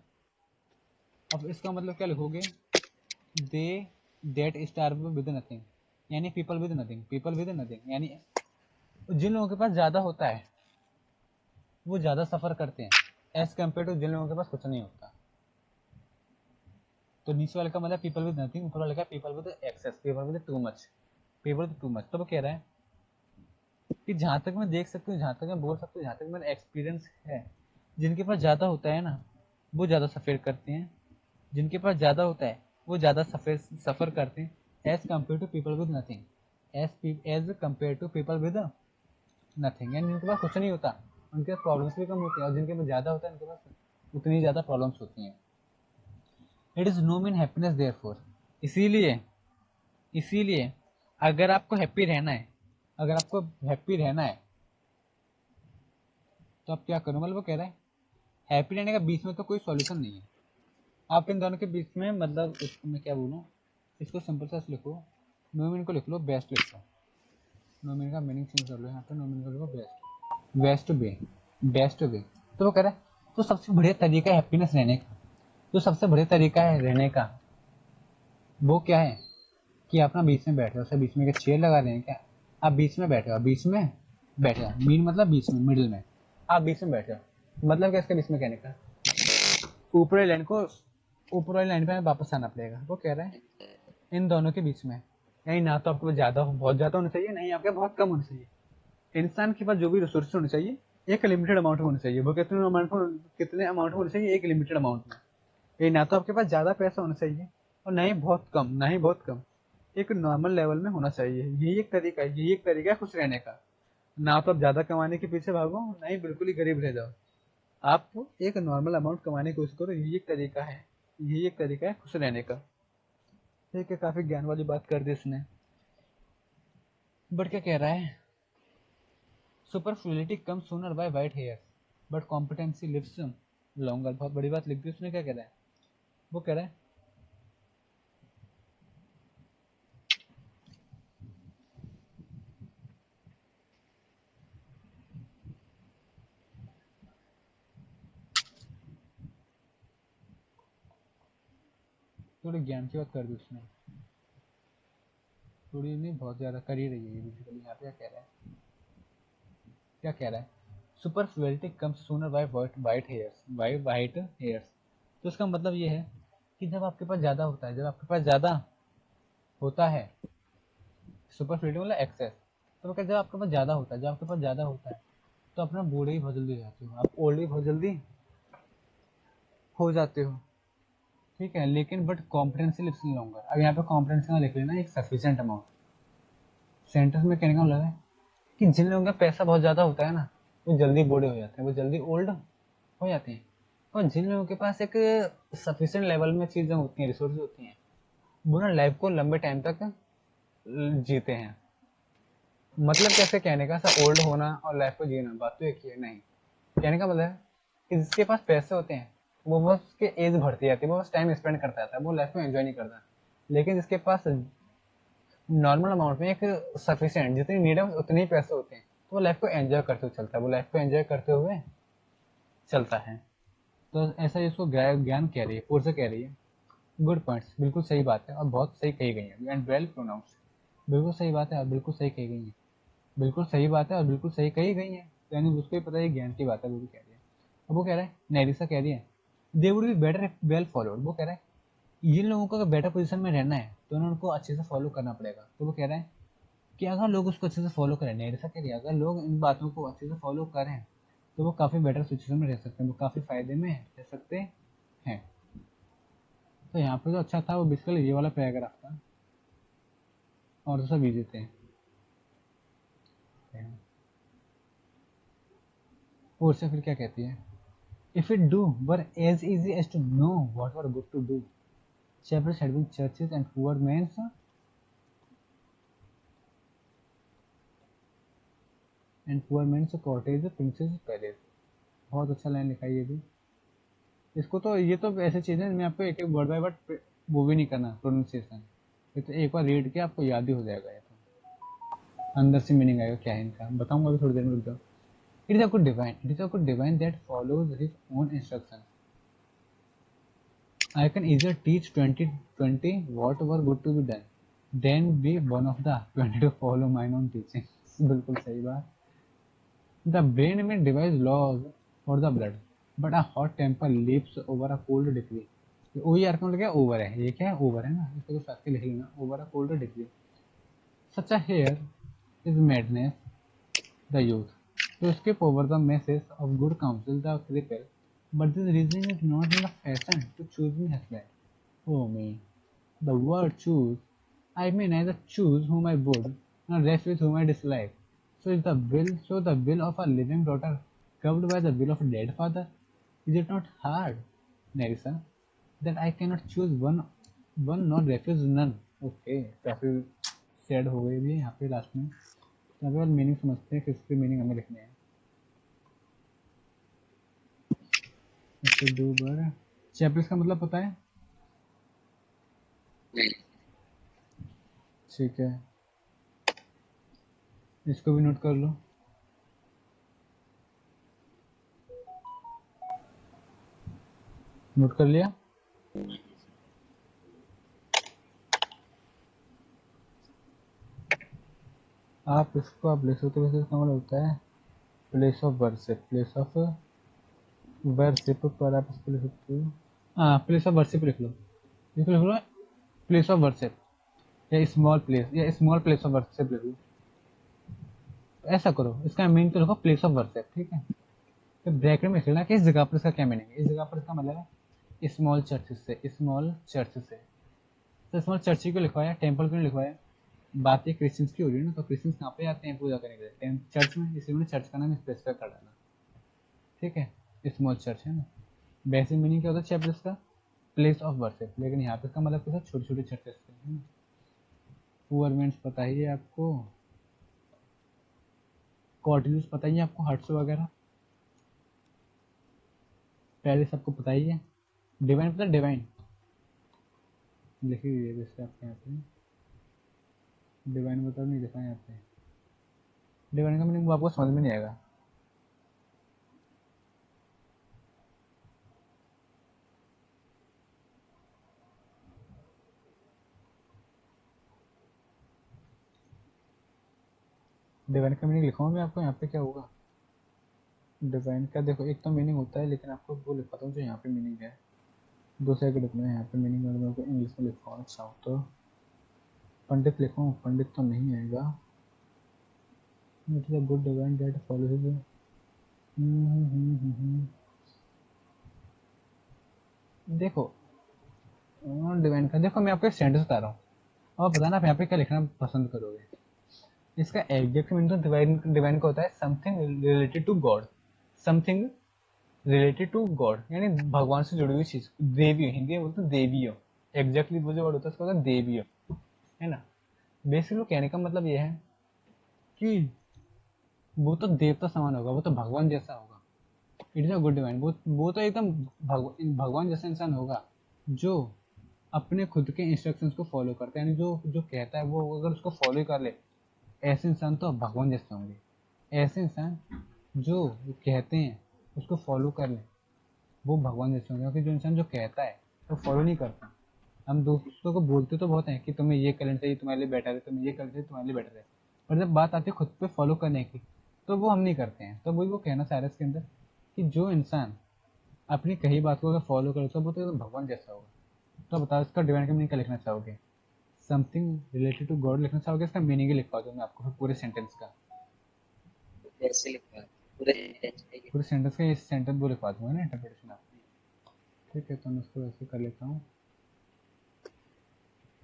अब इसका मतलब क्या लिखोगे, they that starve with nothing, यानी पीपल विद नथिंग, यानी जिन लोगों के पास ज्यादा होता है वो ज्यादा सफर करते हैं एज कम्पेयर टू जिन लोगों के पास कुछ नहीं होता। तो नीचे वाले का मतलब पीपल विद नथिंग, ऊपर वाले का people with access, people with too much, people with too much. तो वो कह रहा है कि जहां तक मैं देख सकती हूँ, जहां तक मैं बोल सकती हूँ, जहां तक मेरा एक्सपीरियंस है, जिनके पास ज्यादा होता है ना वो ज्यादा सफर करते हैं, जिनके पास ज्यादा होता है वो ज्यादा सफर करते हैं as compare to people with nothing, as compare to people with nothing, यानी जिनके पास कुछ नहीं होता उनके पास प्रॉब्लम्स भी कम होती है, और जिनके पास ज्यादा होता है उनके पास उतनी ज्यादा प्रॉब्लम्स होती हैं। It is no mean happiness therefore, इसीलिए इसीलिए अगर आपको हैप्पी रहना है, अगर आपको हैप्पी रहना है तो आप क्या करो, मतलब वो कह रहा है हैप्पी रहने का बीच में तो कोई सॉल्यूशन नहीं है, आप इन दोनों के बीच में, मतलब इसको मैं क्या बोलूँ, इसको सिंपल सा लिखो, नो मीन को लिख लो बेस्ट लिख लो, नो मीन का मीनिंग चेंज कर लो, यहाँ पे नो मीन को लिखो बेस्ट वे, बेस्ट वे। तो वो कह रहा है तो सबसे बढ़िया तरीका है हैप्पीनेस रहने का, तो सबसे बढ़िया तरीका है रहने का वो क्या है, कि आप ना बीच में बैठे हो, उसे बीच में एक चेयर लगा रहे हैं क्या, आप बीच में बैठे हो, बीच में बैठे हो, मीन मतलब बीच में, मिडिल में, आप बीच में बैठे हो, मतलब क्या इसके बीच में कहने का, ऊपर वाली लाइन को ऊपर वाली लाइन पे वापस आना पड़ेगा। वो कह रहा है इन दोनों के बीच में, यानी ना तो आपके पास ज्यादा बहुत ज्यादा होना चाहिए, नहीं आपके बहुत कम होना चाहिए। इंसान के पास जो भी रिसोर्सेज होने चाहिए एक लिमिटेड अमाउंट में होना चाहिए, वो कितने अमाउंट में होना चाहिए, एक लिमिटेड अमाउंट में। ये ना तो आपके पास ज्यादा पैसा होना चाहिए और ना ही बहुत कम, ना ही बहुत कम, एक नॉर्मल लेवल में होना चाहिए। यही एक तरीका है खुश रहने का। ना तो आप ज्यादा कमाने के पीछे भागो, ना ही बिल्कुल ही गरीब रह जाओ। आप एक नॉर्मल अमाउंट कमाने की कोशिश करो, यही एक तरीका है, यही एक तरीका है खुश रहने का। ठीक है, काफी ज्ञान वाली बात कर दी इसने। बट क्या कह रहा है, superfluidity come sooner by white hair but competency lives longer. बहुत बड़ी बात लिख दी उसने। क्या कह रहा है, वो कह रहा है थोड़ी ज्ञान की बात कर दी उसने, थोड़ी नहीं बहुत ज्यादा कर ही रही है ये बेसिकली। यहाँ पे क्या कह रहा है, क्या कह रहा है, superfluidity comes sooner by white hairs, by white hairs. तो इसका मतलब ये है कि जब आपके पास ज्यादा होता है, जब आपके पास ज्यादा होता है, सुपरफ्लुइडिटी मतलब एक्सेस। तो जब आपके पास ज्यादा होता है, जब आपके पास ज्यादा होता है, तो अपना बूढ़े ही बहुत जल्दी हो जाते हो, आप ओल्ड ही बहुत जल्दी हो जाते हो। ठीक है, लेकिन बट कॉम्प्रिहेंसिव लिप्स लूंगा। अब यहाँ पे कॉम्प्रिहेंसिव लिख लेना एक सफिशिएंट अमाउंट। सेंटेंस में कहने का मतलब है कि जिन लोगों का पैसा बहुत ज्यादा होता है ना, वो जल्दी बूढ़े हो जाते हैं, वो जल्दी ओल्ड हो जाते हैं। और जिन लोगों के पास एक सफिशिएंट लेवल में चीजें होती हैं, रिसोर्सेज होती हैं, वो ना लाइफ को लंबे टाइम तक जीते हैं। मतलब कैसे कहने का, ऐसा ओल्ड होना और लाइफ को जीना बात तो एक ही है नहीं। कहने का मतलब है कि जिसके पास पैसे होते हैं, वो बस उसके एज बढ़ती जाती है, वो बस टाइम स्पेंड करता रहता है, वो लाइफ में एंजॉय नहीं करता। लेकिन जिसके पास नॉर्मल अमाउंट में एक सफिशिएंट जितनी नीड है उतने ही पैसे होते हैं, तो वो लाइफ को एंजॉय करते हुए चलता है, वो लाइफ को एंजॉय करते हुए चलता है। तो ऐसा इसको ज्ञान कह रही है, कोर्स कह रही है। गुड पॉइंट्स, बिल्कुल सही बात है और बहुत सही कही गई है, एंड वेल प्रोनाउंस्ड। बिल्कुल सही बात है और बिल्कुल सही कही गई है, बिल्कुल सही बात है और बिल्कुल सही कही गई है। यानी उसको ही पता है ज्ञान की बात है, वो भी कह रही है। अब वो कह रहा है, नेरिसा कह रही है, they would be better if well followed. वो कह रहा है जिन लोगों को अगर बेटर पोजीशन में रहना है तो उन्हें उनको अच्छे से फॉलो करना पड़ेगा। तो वो कह रहा है कि अगर लोग उसको अच्छे से फॉलो करें, नेरिसा कह रही है, अगर लोग इन बातों को अच्छे से फॉलो करें तो वो काफ़ी बेटर सिचुएशन में रह सकते हैं, वो काफ़ी फायदे में रह सकते हैं। तो यहाँ पे जो अच्छा था वो बेसिकली ये वाला पैराग्राफ था, और तो सब इजी थे। और से फिर क्या कहती है, if it do were as easy as to know what were good to do, shepherds had been churches and poor men's cottage princess palace। बहुत अच्छा लाइन लिखा है ये भी। इसको तो ये तो ऐसी चीज़ है, मैं आपको एक एक वर्ड बाय वर्ड वो भी नहीं करना प्रोनाउंसिएशन, ये तो एक बार रीड किया आपको याद ही हो जाएगा, ये तो अंदर से मीनिंग आएगा क्या है इनका, बताऊंगा अभी थोड़ी देर में, रुक जाओ। It is a good divine, it is a good divine that follows his own instruction. I can easier teach 20 whatever good to be done than be one of the 20 to follow mine own teaching। बिल्कुल सही बात। The brain may devise laws for the blood, but a hot temper leaps over a cold decree। ओ यार कौन लगा ओवर है, ये क्या है ओवर है ना, इसको तो साथ के लिख लेना, over a cold decree. Such a hair is madness the youth to skip over the message of good counsel the cripple, but this reasoning is not in the fashion to choose me husband। Oh me, the word choose, I may neither choose whom I would, nor rest with whom I dislike. So the will of a living daughter curved by the will of a dead father? Is it not hard, Nerissa, that I cannot choose one nor refuse none? Okay, काफी सैड हो गई भी यहाँ पे लास्ट में। यहाँ पे मीनिंग समझते हैं, किसके मीनिंग हमें लिखने हैं। इससे दो बार चैप्टर्स का मतलब पता है? नहीं। ठीक है, इसको भी नोट कर लो। नोट कर लिया? आप इसको आप लिख सकते हो, वैसे इसका मतलब होता है place of worship, place of worship पर आप इसको लिख सकते हो। हाँ, प्लेस ऑफ वर्शिप लिख लो, इसको लिख लो प्लेस ऑफ वर्शिप, या स्मॉल प्लेस, या स्मॉल प्लेस ऑफ वर्शिप लिख लो। ऐसा करो, इसका मीनिंग तो लिखो प्लेस ऑफ वर्शिप, ठीक है। तो ब्रैकेट में लिखना कि इस जगह पर इसका क्या मीनिंग है, इस जगह पर इसका मतलब है स्मॉल चर्च से, स्मॉल चर्च से। तो स्मॉल चर्च क्यों लिखवाया, टेम्पल क्यों लिखवाया? बात ये क्रिश्चियंस की हो रही है ना, तो क्रिश्चियंस कहाँ पे आते हैं पूजा करने के लिए? चर्च में, इसलिए मैंने चर्च का नाम स्पेसिफाई कर डाला। ठीक है, स्मॉल चर्च है ना। बेसिक मीनिंग क्या होता है चैपल्स का? प्लेस ऑफ वर्शिप, लेकिन यहाँ पे इसका मतलब क्या, छोटे छोटे चर्चेस है ना। पुअर मीन्स पता ही है आपको, कॉटेजेस पता ही है आपको, हट्स वगैरह पहले सबको पता ही है। डिवाइन पता है? डिवाइन लिखी हुई है जैसे आपके यहाँ पे, डिवाइन मतलब नहीं लिखा है यहाँ पे। डिवाइन का मीनिंग वो आपको समझ में नहीं आएगा। डिवाइन का मीनिंग लिखाऊँ मैं आपको यहाँ पे, क्या होगा डिवाइन का? देखो एक तो मीनिंग होता है, लेकिन आपको वो लिखवाता हूँ जो यहाँ पे मीनिंग है। 2 सेकंड रुकना है, यहाँ पे मीनिंग अगर मैं आपको इंग्लिश में लिखवाना चाहूँ तो पंडित लिखूँ? पंडित तो नहीं आएगा। It is a good divine that follows his. देखो डिवाइन का, देखो मैं आपको एक सेंटेंस बता रहा हूँ और बताना आप यहाँ पे क्या लिखना पसंद करोगे। इसका एग्जैक्ट मीनिंग तो डिवाइन डिवाइन का होता है something related to God, something related to God, यानी भगवान से जुड़ी हुई चीज, देवी, हिंदी में बोलते हैं देवीय। एग्जैक्टली वो जो वर्ड होता है उसका होता है देवीय, है ना। बेसिकली कहने का मतलब ये है कि वो तो देवता समान होगा, वो तो भगवान जैसा होगा। It is a good divine, वो तो एकदम भगवान जैसा इंसान होगा जो अपने खुद के इंस्ट्रक्शंस को फॉलो करता है, यानी जो जो कहता है वो अगर उसको फॉलो कर ले, ऐसे इंसान तो भगवान जैसे होंगे। ऐसे इंसान जो कहते हैं उसको फॉलो कर ले, वो भगवान जैसे होंगे। क्योंकि जो इंसान जो कहता है वो फॉलो नहीं करता। हम दोस्तों को बोलते तो बहुत हैं कि तुम्हें ये करना चाहिए, तुम्हारे लिए बेटर है, तुम्हें ये करना चाहिए, तुम्हारे लिए बेटर है, पर जब बात आती है खुद पे फॉलो करने की, तो वो हम नहीं करते हैं। तो वही वो कहना चाह रहा है इसके अंदर कि जो इंसान अपनी कही बात को अगर फॉलो करे तो वो तो भगवान जैसा होगा। तो बताओ इसका डिवाइन का मीनिंग क्या लिखना चाहोगे? समथिंग रिलेटेड टू गॉड लिखना चाहोगे? इसका मीनिंग ही लिखवा दूँ मैं आपको फिर पूरे सेंटेंस का। कैसे लिखा पूरे सेंटेंस में ये? पूरे सेंटेंस का ये सेंटेंस वो लिखवा दूंगा ना, इंटरप्रिटेशन आप। ठीक है, तो मैं उसको वैसे कर लेता हूँ।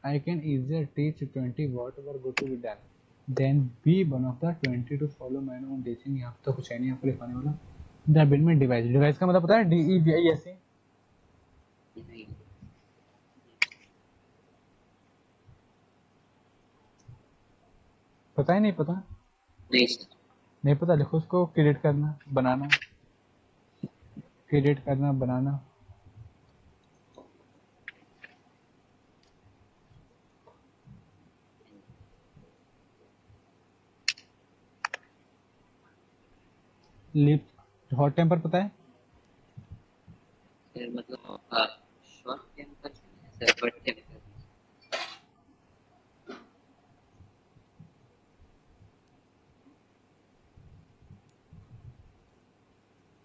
I can easier teach 20 whatever go to be done then be one of the 20 to follow my own teaching। यहाँ तो कुछ है नहीं आपको लिखवाने वाला। द बिन में डिवाइस, डिवाइस का मतलब पता है? DEVIS। नहीं पता ही नहीं? पता नहीं सर। नहीं? पता लिखो उसको, क्रिएट करना बनाना, क्रिएट करना बनाना। लिप हॉट टेम्पर पता है? सर मतलब short temper sir, but temper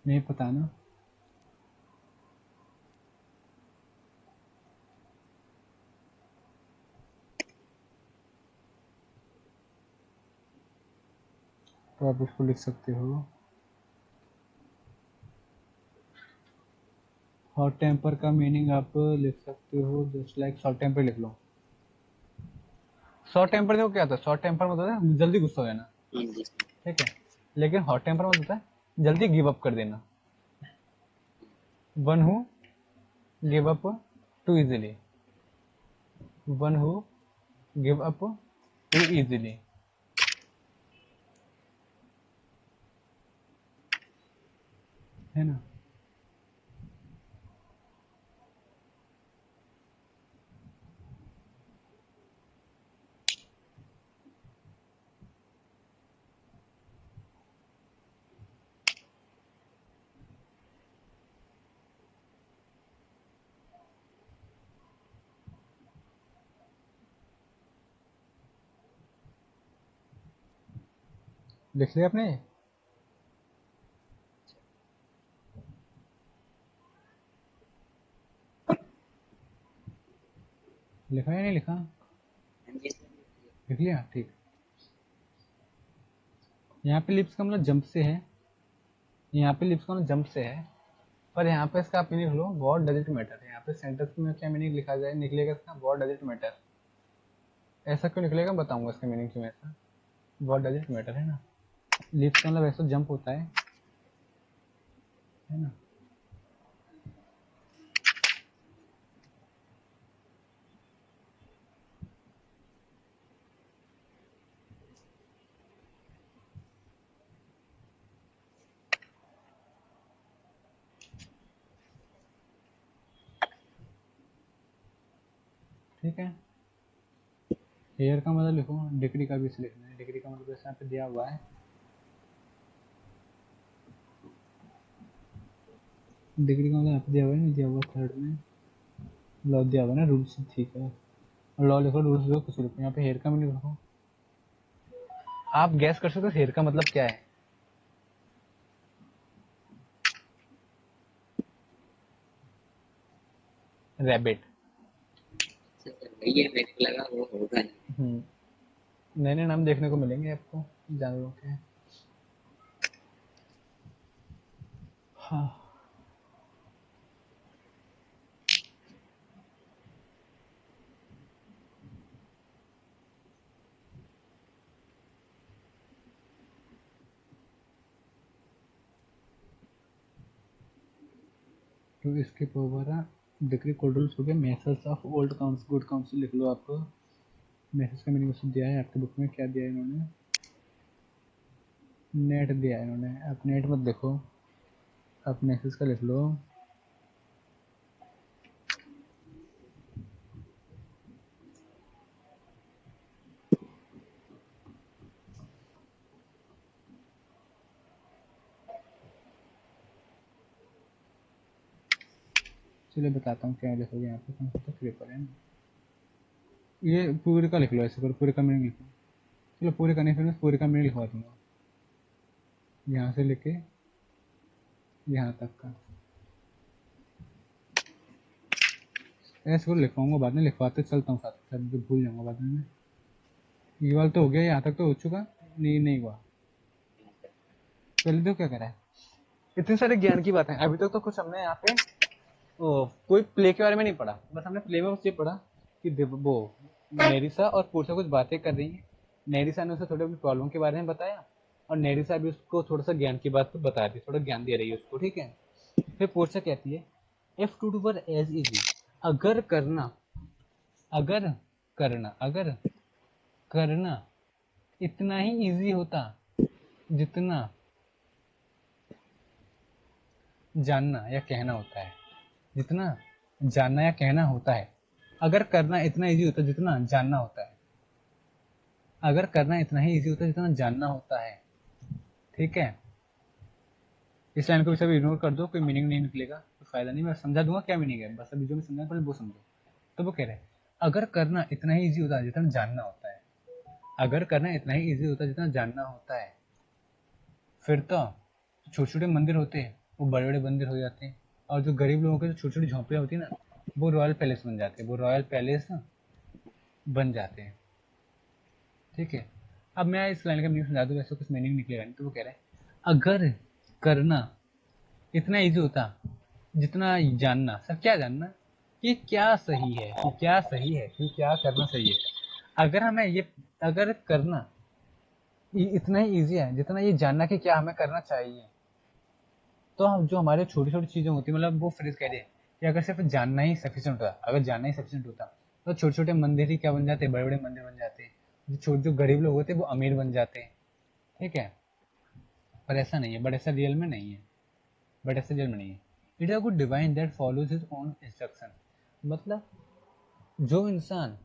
नहीं पता ना? तो आप इसको लिख सकते हो। हॉट टेम्पर का मीनिंग आप लिख सकते हो जस्ट लाइक शॉर्ट टेम्पर लिख लो। शॉर्ट टेम्पर देखो क्या होता है, शॉर्ट टेम्पर मतलब है जल्दी गुस्सा हो जाना, जी सर। ठीक है। लेकिन हॉट टेम्पर मतलब होता है जल्दी गिव अप कर देना। One who give up too easily, one who give up too easily, है ना। लिख लिया आपने? लिखा या नहीं लिखा? हाँ जी सर। लिख लिया, ठीक। यहाँ पे लिप्स का मतलब जंप से है, यहाँ पे लिप्स का मतलब जंप से है, पर यहाँ पे इसका आप meaning low what does it matter. यहाँ पे सेंटेंस में क्या मीनिंग लिखा जाए निकलेगा इसका, व्हाट डज इट मैटर। ऐसा क्यों निकलेगा बताऊंगा इसका मीनिंग क्यों ऐसा, व्हाट डज इट मैटर, है ना। लीप्स का मतलब ऐसा जंप होता है ना। ठीक है, हेयर का मतलब लिखो, डिग्री का भी इसे लिखना है। डिग्री का मतलब ऐसा यहाँ पे दिया हुआ है, डिग्री का मतलब यहाँ पे दिया हुआ है, नहीं दिया हुआ थर्ड में लॉ दिया हुआ है ना, रूल्स, ठीक है। लॉ लिखो, रूल्स लिखो, कुछ लिखो। यहाँ पे हेयर का मीनिंग लिखो। आप गैस कर सकते हो हेयर का मतलब क्या है। रैबिट। वही है, मेरे को लगा वो होगा नहीं। नए नए नाम देखने को मिलेंगे आपको जानवरों के। हाँ, तो इसके ऊपर डिग्री कोड रूल्स हो गए। Methods of old council good council लिख लो आप। मैसेज का मीनिंग उसने दिया है आपके बुक में, क्या दिया है इन्होंने, नेट दिया है इन्होंने। आप नेट मत देखो, आप मैसेज का लिख लो। चलिए बताता हूँ क्या लिखोगे यहाँ पे, कौन सा तो पेपर है ना। ये पूरे का लिख लो, ऐसे करो, पूरे का मीनिंग लिखो। चलो पूरे का नहीं, फिर मैं पूरे का मीनिंग लिखवा दूंगा, यहाँ से लेके यहाँ तक का। ऐसे को लिखवाऊंगा बाद में, लिखवाते चलता हूँ साथ साथ, जो भूल जाऊंगा बाद में मैं। ये वाला तो हो गया, यहाँ तक तो हो चुका, नहीं नहीं हुआ। पहले तो क्या करा है, इतने सारे ज्ञान की बातें अभी तक तो कुछ हमने यहाँ पे कोई प्ले के बारे में नहीं पढ़ा। बस हमने प्ले में बस ये पढ़ा कि वो नेरिसा और पूर्सा कुछ बातें कर रही हैं। नेरिसा ने उसे थोड़ी अपनी प्रॉब्लम के बारे में बताया, और नेरिसा भी उसको थोड़ा सा ज्ञान की बात बता रही, थोड़ा ज्ञान दे रही है उसको, ठीक है। फिर पूर्सा कहती है, if to do were as easy, अगर करना, अगर करना, अगर करना इतना ही इजी होता जितना जानना या कहना होता है, जितना जानना या कहना होता है। अगर करना इतना इजी होता जितना जानना होता है, अगर करना इतना ही इजी होता जितना जानना होता है, ठीक है। इस लाइन को भी सभी इग्नोर कर दो, कोई मीनिंग नहीं निकलेगा, कोई फायदा नहीं, मैं समझा दूंगा क्या मीनिंग है, बस अभी जो मैं समझा पहले वो समझो। तो वो कह रहे हैं, अगर करना इतना ही इजी होता जितना जानना होता है, अगर करना इतना ही इजी होता जितना जानना होता है, फिर तो छोटे छोटे मंदिर होते हैं वो बड़े बड़े मंदिर हो जाते हैं, और जो गरीब लोगों के जो छोटी छोटी झोंपड़ियाँ होती है ना, वो रॉयल पैलेस बन जाते हैं, वो रॉयल पैलेस बन जाते हैं, ठीक है। अब मैं इस लाइन का मीनिंग समझा दूँ, वैसे कुछ मीनिंग निकलेगा नहीं। तो वो कह रहा है, अगर करना इतना इजी होता जितना जानना, सर क्या जानना, कि क्या सही है, कि क्या सही है, कि क्या करना सही है। अगर हमें ये, अगर करना इतना ही इजी है जितना ये जानना कि क्या हमें करना चाहिए, तो हम जो हमारे छोटी छोटी चीजें होती है, मतलब वो फ्रेज कह रहे हैं कि अगर सिर्फ जानना ही सफिशिएंट होता, अगर जानना ही सफिशिएंट होता, तो छोटे छोटे मंदिर ही क्या बन जाते, बड़े बड़े मंदिर बन जाते, जो छोटे जो गरीब लोग होते वो अमीर बन जाते, ठीक है। पर ऐसा नहीं है, बट ऐसा रियल में नहीं है, बट ऐसा रियल में नहीं है। It is a good divine that follows his own instruction, मतलब जो इंसान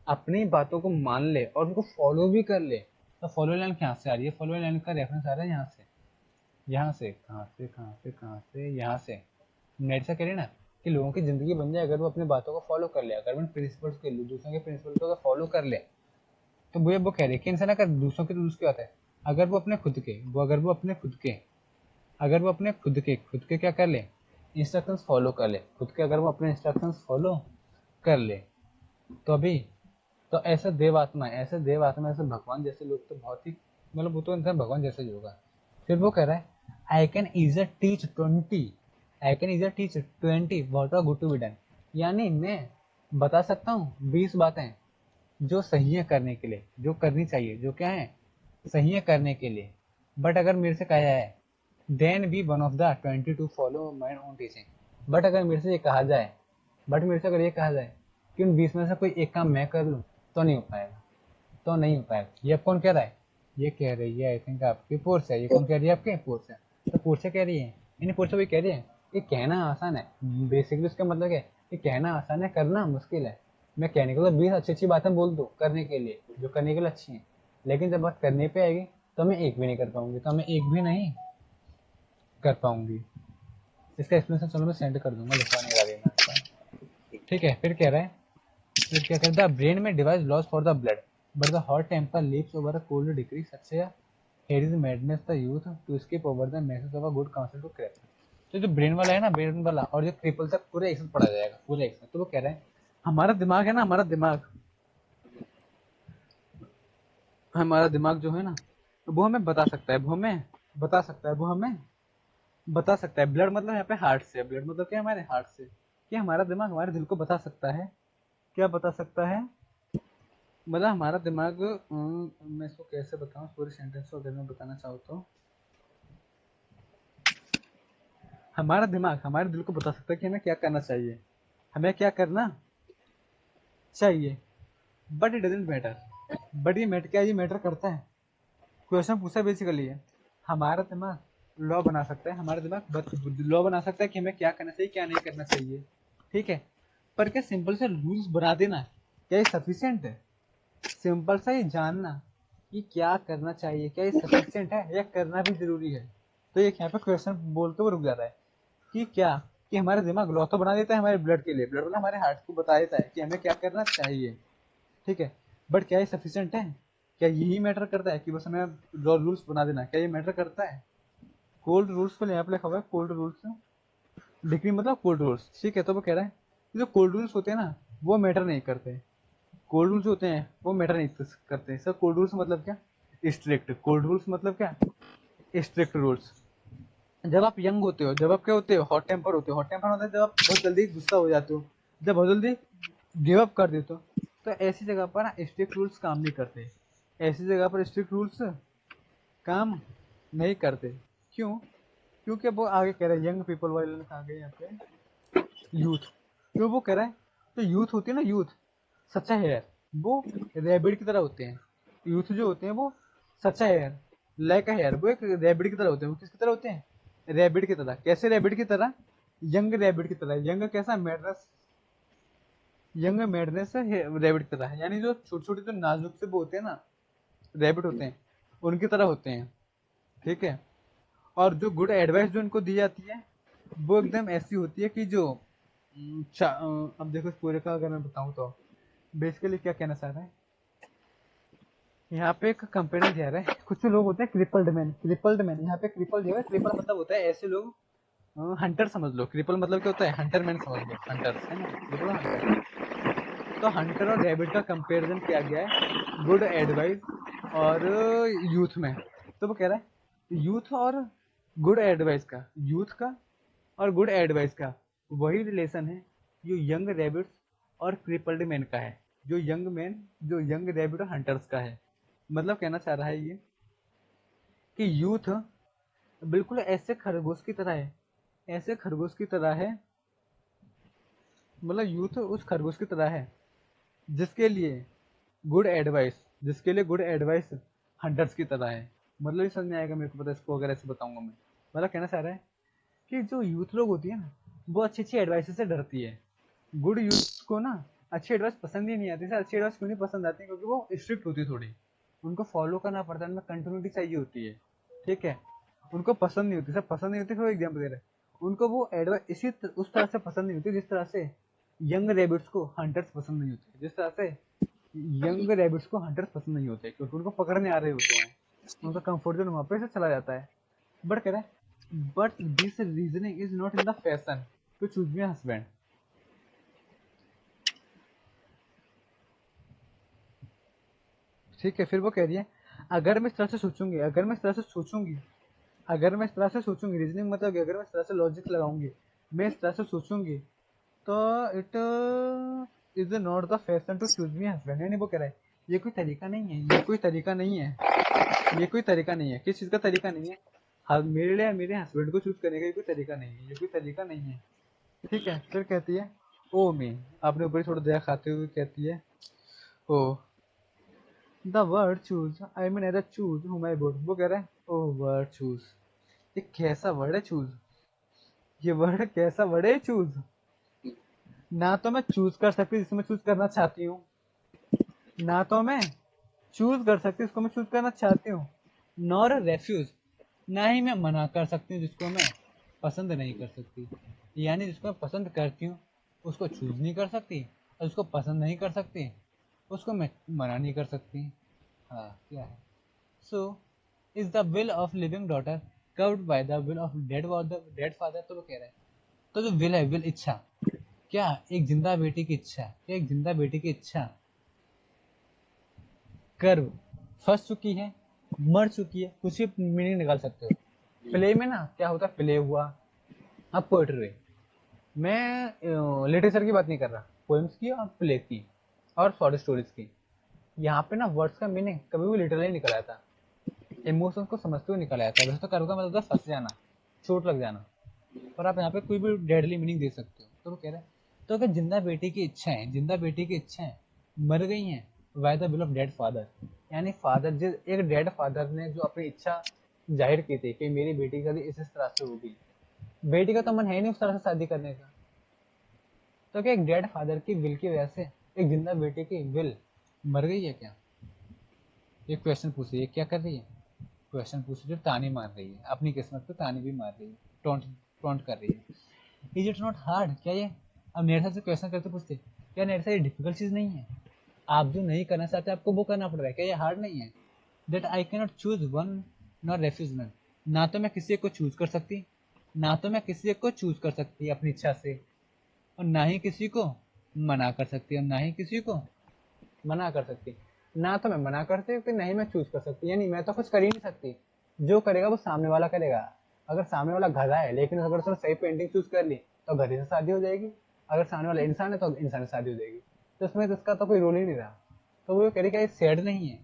अपनी बातों को मान ले और उनको फॉलो भी कर ले। तो फॉलो लाइन कहाँ से आ रही है, फॉलो लाइन का रेफरेंस आ रहा है यहाँ से, यहाँ से, कहाँ से, कहाँ से, कहाँ से, यहाँ से। नेट से कह रहे ना कि लोगों की जिंदगी बन जाए अगर वो अपनी बातों को फॉलो कर ले, अगर वो प्रिंसिपल्स के दूसरों के प्रिंसिपल को फॉलो कर ले। तो वो कह रहे हैं कि इंसान अगर दूसरों के रूल्स क्या होता है, अगर वो अपने खुद के, वो अगर वो अपने खुद के, अगर वो अपने खुद के क्या कर ले, इंस्ट्रक्शंस फॉलो कर ले, खुद के अगर वो अपने इंस्ट्रक्शंस फॉलो कर ले, तो अभी तो ऐसे देव आत्मा, ऐसे भगवान जैसे लोग तो बहुत ही, मतलब वो तो इंसान भगवान जैसे ही होगा। फिर वो कह रहा है, I can easier teach 20, I can easier teach 20 what are good to be done, यानी मैं बता सकता हूँ 20 बातें जो सही है करने के लिए, जो करनी चाहिए, जो क्या है सही है करने के लिए। बट अगर मेरे से कहा जाए then be one of the 22 follow my own teaching. But अगर मेरे से ये कहा जाए, बट मेरे से अगर ये कहा जाए कि उन 20 में से कोई एक काम मैं कर लूँ, तो नहीं हो पाएगा, तो नहीं हो पाएगा। ये अब कौन कह रहा है? ये कह रही है आई थिंक आपकी पोर्स है। ये कौन कह रही है? आपके पोर्स है। तो पोर्स कह रही है, इन पोर्स भी कह रही है ये कहना आसान है। बेसिकली उसका मतलब क्या है? ये कहना आसान है, करना मुश्किल है। मैं कहने को तो 20 अच्छी अच्छी बातें बोल दूँ करने के लिए, जो करने के लिए अच्छी हैं, लेकिन जब बात करने पे आएगी तो मैं एक भी नहीं कर पाऊंगी, तो मैं एक भी नहीं कर पाऊंगी। इसका एक्सप्लेनेशन चलो मैं सेंड कर दूंगा, लिखवा नहीं रहा मैं आपका। ठीक है, फिर कह रहा है, फिर क्या कहता है, ब्रेन में devise laws for the blood but the hot temper leaps over a cold decree सच है here is madness the youth to escape over the messes of a good counsel to crack। तो जो ब्रेन वाला है ना, ब्रेन वाला और जो ट्रिपल तक पूरे एक साथ पढ़ा जाएगा, पूरे एक साथ। तो वो कह रहा है हमारा दिमाग है ना, हमारा दिमाग जो है ना, वो हमें बता सकता है, वो हमें बता सकता है, वो हमें बता सकता है। ब्लड मतलब यहाँ पे हार्ट से, ब्लड मतलब क्या हमारे हार्ट से, कि हमारा दिमाग हमारे दिल को बता सकता है। क्या बता सकता है? मतलब हमारा दिमाग मैं इसको कैसे बताऊँ पूरे सेंटेंस को, अगर मैं बताना चाहूँ तो हमारा दिमाग हमारे दिल को बता सकता है कि हमें क्या करना चाहिए, हमें क्या करना चाहिए। But it doesn't matter. But ये मैटर, क्या ये मैटर करता है? क्वेश्चन पूछा बेसिकली है, हमारा दिमाग लॉ बना सकता है, हमारा दिमाग लॉ बना सकता है कि हमें क्या करना चाहिए, क्या नहीं करना चाहिए। ठीक है, पर क्या सिंपल से रूल्स बना देना क्या ये सफिशियंट है? सिंपल सा ये जानना कि क्या करना चाहिए, क्या ये सफिशियंट है या करना भी जरूरी है? तो ये यहाँ पे क्वेश्चन बोल के वो रुक जाता है कि क्या, कि हमारा दिमाग लॉ तो बना देता है हमारे ब्लड के लिए, ब्लड वाला हमारे हार्ट को बता देता है कि हमें क्या करना चाहिए। ठीक है, बट क्या ये सफिशियंट है? क्या यही मैटर करता है कि बस हमें रूल्स बना देना, क्या ये मैटर करता है? कोल्ड रूल्स को यहाँ पे लिखा हुआ है, कोल्ड रूल्स डिग्री मतलब कोल्ड रूल्स। ठीक है, तो वो कह रहा है जो कोल्ड रूल्स होते हैं ना वो मैटर नहीं करते। कोल्ड रूल्स होते हैं वो मैटर नहीं करते सर। कोल्ड रूल्स मतलब क्या? स्ट्रिक्ट। कोल्ड रूल्स मतलब क्या? Strict rules. जब आप यंग होते हो, जब आप क्या होते हो, हॉट टेम्पर होते हो। हॉट टेम्पर होता है जब आप बहुत जल्दी गुस्सा हो जाते हो, जब बहुत जल्दी गिव अप कर देते हो। तो ऐसी जगह पर ना स्ट्रिक्ट रूल्स काम नहीं करते, ऐसी जगह पर स्ट्रिक्ट रूल्स काम नहीं करते। क्यों? क्योंकि वो आगे कह रहे हैं यंग पीपल वाले आगे यहाँ पे यूथ, क्यों वो कह रहा है तो यूथ होती है ना, यूथ सच्चा हेयर वो रैबिट की तरह होते हैं। यूथ जो होते हैं वो सच्चा हेयर, लाइक अ हेयर, वो एक रैबिट की तरह होते हैं। वो किसकी तरह होते हैं? रैबिट की तरह। कैसे रैबिट की तरह? यंग रैबिट की तरह। यंग कैसा? मैडनेस, यंग मैडनेस रैबिट की तरह है, यानी जो छोटे छोटे जो नाजुक से वो होते हैं ना, रैबिट होते हैं, उनकी तरह होते हैं। ठीक है, और जो गुड एडवाइस जो इनको दी जाती है वो एकदम ऐसी होती है कि जो अब देखो इस पूरे का अगर मैं बताऊं तो बेसिकली क्या कहना चाह रहा है, यहाँ पे एक कंपेरिजन दिया रहा है। कुछ लोग होते हैं क्रिपल्ड मैन, क्रिपल्ड मैन यहाँ पे क्रिपल दिया है। क्रिपल मतलब होता है ऐसे लोग, हंटर समझ लो। क्रिपल मतलब क्या होता है? हंटर मैन समझ लो, हंटर है ना, क्रिपल हंटर। तो हंटर और रैबिट का कंपेरिजन किया गया है गुड एडवाइस और यूथ में। तो वो कह रहा है यूथ और गुड एडवाइस का, यूथ का और गुड एडवाइस का वही रिलेशन है जो यंग रैबिट्स और क्रिपल्ड मैन का है, जो यंग मैन, जो यंग रैबिट और हंटर्स का है। मतलब कहना चाह रहा है ये कि यूथ बिल्कुल ऐसे खरगोश की तरह है, ऐसे खरगोश की तरह है। मतलब यूथ उस खरगोश की तरह है जिसके लिए गुड एडवाइस, जिसके लिए गुड एडवाइस हंटर्स की तरह है। मतलब ये समझ में आएगा मेरे को, पता है इसको अगर ऐसे बताऊंगा मैं। मतलब कहना चाह रहा है कि जो यूथ लोग होती है ना वो अच्छी अच्छी एडवाइस से डरती है। गुड यूथ को ना अच्छी एडवाइस पसंद ही नहीं आती। सर अच्छी एडवाइस क्यों नहीं पसंद आती? क्योंकि वो स्ट्रिक्ट होती है थोड़ी, उनको फॉलो करना पड़ता है, उनमें कंटिन्यूटी चाहिए होती है। ठीक है, उनको पसंद नहीं होती, सर पसंद नहीं होती। फिर एग्जाम्पल दे रहे हैं, उनको वो एडवाइस उस तरह से पसंद नहीं होती जिस तरह से यंग रेबिट्स को हंटर्स पसंद नहीं होते, जिस तरह से यंग रैबिट्स को हंटर्स पसंद नहीं होते, क्योंकि उनको पकड़ने आ रहे होते हैं, उनका कंफर्ट जोन वहां पे से चला जाता है। बट कह रहा है but this reasoning is not in the fashion to choose me husband. ठीक है, फिर वो कह रही है अगर मैं इस तरह से सोचूंगी, अगर मैं इस तरह से सोचूंगी, अगर मैं इस तरह से सोचूंगी, रीजनिंग मतलब कि अगर मैं इस तरह से लॉजिक लगाऊंगी, मैं इस तरह से सोचूंगी, तो it is not the fashion to choose me husband, यानी वो कह रहा है ये कोई तरीका नहीं है, ये कोई तरीका नहीं है, ये कोई तरीका नहीं है। किस चीज का तरीका नहीं है? हाँ, मेरे लिए मेरे हस्बैंड को चूज करने का ये कोई तरीका नहीं है, ये कोई तरीका नहीं है। ठीक है, फिर कहती है ओ मी, आपने ऊपर थोड़ा दया खाते हुए कहती है O the word choose, I mean as choose हूँ मैं बोल, वो कह रहा है ओ वर्ड चूज, ये कैसा वर्ड है चूज, ये वर्ड कैसा वर्ड है चूज। ना तो मैं चूज कर सकती जिसको मैं चूज करना चाहती हूँ, ना तो मैं चूज कर सकती जिसको मैं चूज करना चाहती हूँ, नॉर रेफ्यूज, ना ही मैं मना कर सकती हूँ जिसको मैं पसंद नहीं कर सकती। यानी जिसको मैं पसंद करती हूँ उसको चूज नहीं कर सकती, और जिसको पसंद नहीं कर सकती उसको मैं मना नहीं कर सकती। हाँ क्या है? So is the will of living daughter curved by the will of dead father, तो वो कह रहा है तो जो विल है, विल इच्छा, क्या एक जिंदा बेटी की इच्छा, क्या एक जिंदा बेटी की इच्छा कर्व फंस चुकी है, मर चुकी है, कुछ भी मीनिंग निकाल सकते हो। प्ले में ना क्या होता है, प्ले हुआ, अब पोएट्री, मैं लिटरेचर की बात नहीं कर रहा, पोएम्स की और प्ले की और शॉर्ट स्टोरीज की। यहाँ पे ना वर्ड्स का मीनिंग कभी भी लिटरली निकल आता, इमोशंस को समझते हुए निकल आता है। वैसे तो कर्व का मतलब फंस जाना, चोट लग जाना, पर आप यहाँ पे कोई भी डेडली मीनिंग दे सकते हो। तो वो कह रहे हैं तो अगर जिंदा बेटी की इच्छाएं, जिंदा बेटी की इच्छाएं मर गई हैं by the will of dead father, यानी फादर जिस एक डेड फादर ने जो अपनी इच्छा जाहिर की थी कि मेरी बेटी की शादी इस तरह से होगी, बेटी का तो मन है ही नहीं उस तरह से शादी करने का, तो क्या एक डेड फादर की विल की वजह से एक जिंदा बेटी की विल मर गई है क्या? ये क्वेश्चन पूछ रही है, क्या कर रही है? क्वेश्चन पूछ रही है, ताने मार रही है, अपनी किस्मत पे ताने भी मार रही है, टोंट टोंट कर रही है। इज इट नॉट हार्ड, क्या ये, अब नेरसा से क्वेश्चन करते पूछते क्या नेरसा ये डिफिकल्ट चीज नहीं है? आप जो नहीं करना चाहते आपको वो करना पड़ रहा है, क्या ये हार्ड नहीं है? That I can not choose one not refuse none, ना तो मैं किसी को चूज कर सकती, ना तो मैं किसी को चूज कर सकती अपनी इच्छा से, और ना ही किसी को मना कर सकती, और ना ही किसी को मना कर सकती। ना तो मैं मना कर सकती, नहीं मैं चूज कर सकती, यानी मैं तो कुछ कर ही नहीं सकती, जो करेगा वो सामने वाला करेगा। अगर सामने वाला गधा है लेकिन अगर उसने सही पेंटिंग चूज कर ली तो गधे से शादी हो जाएगी, अगर सामने वाला इंसान है तो इंसान से शादी हो जाएगी, तो इसमें तो इसका तो कोई रोल ही नहीं रहा। तो वो कह रही क्या ये सैड नहीं है,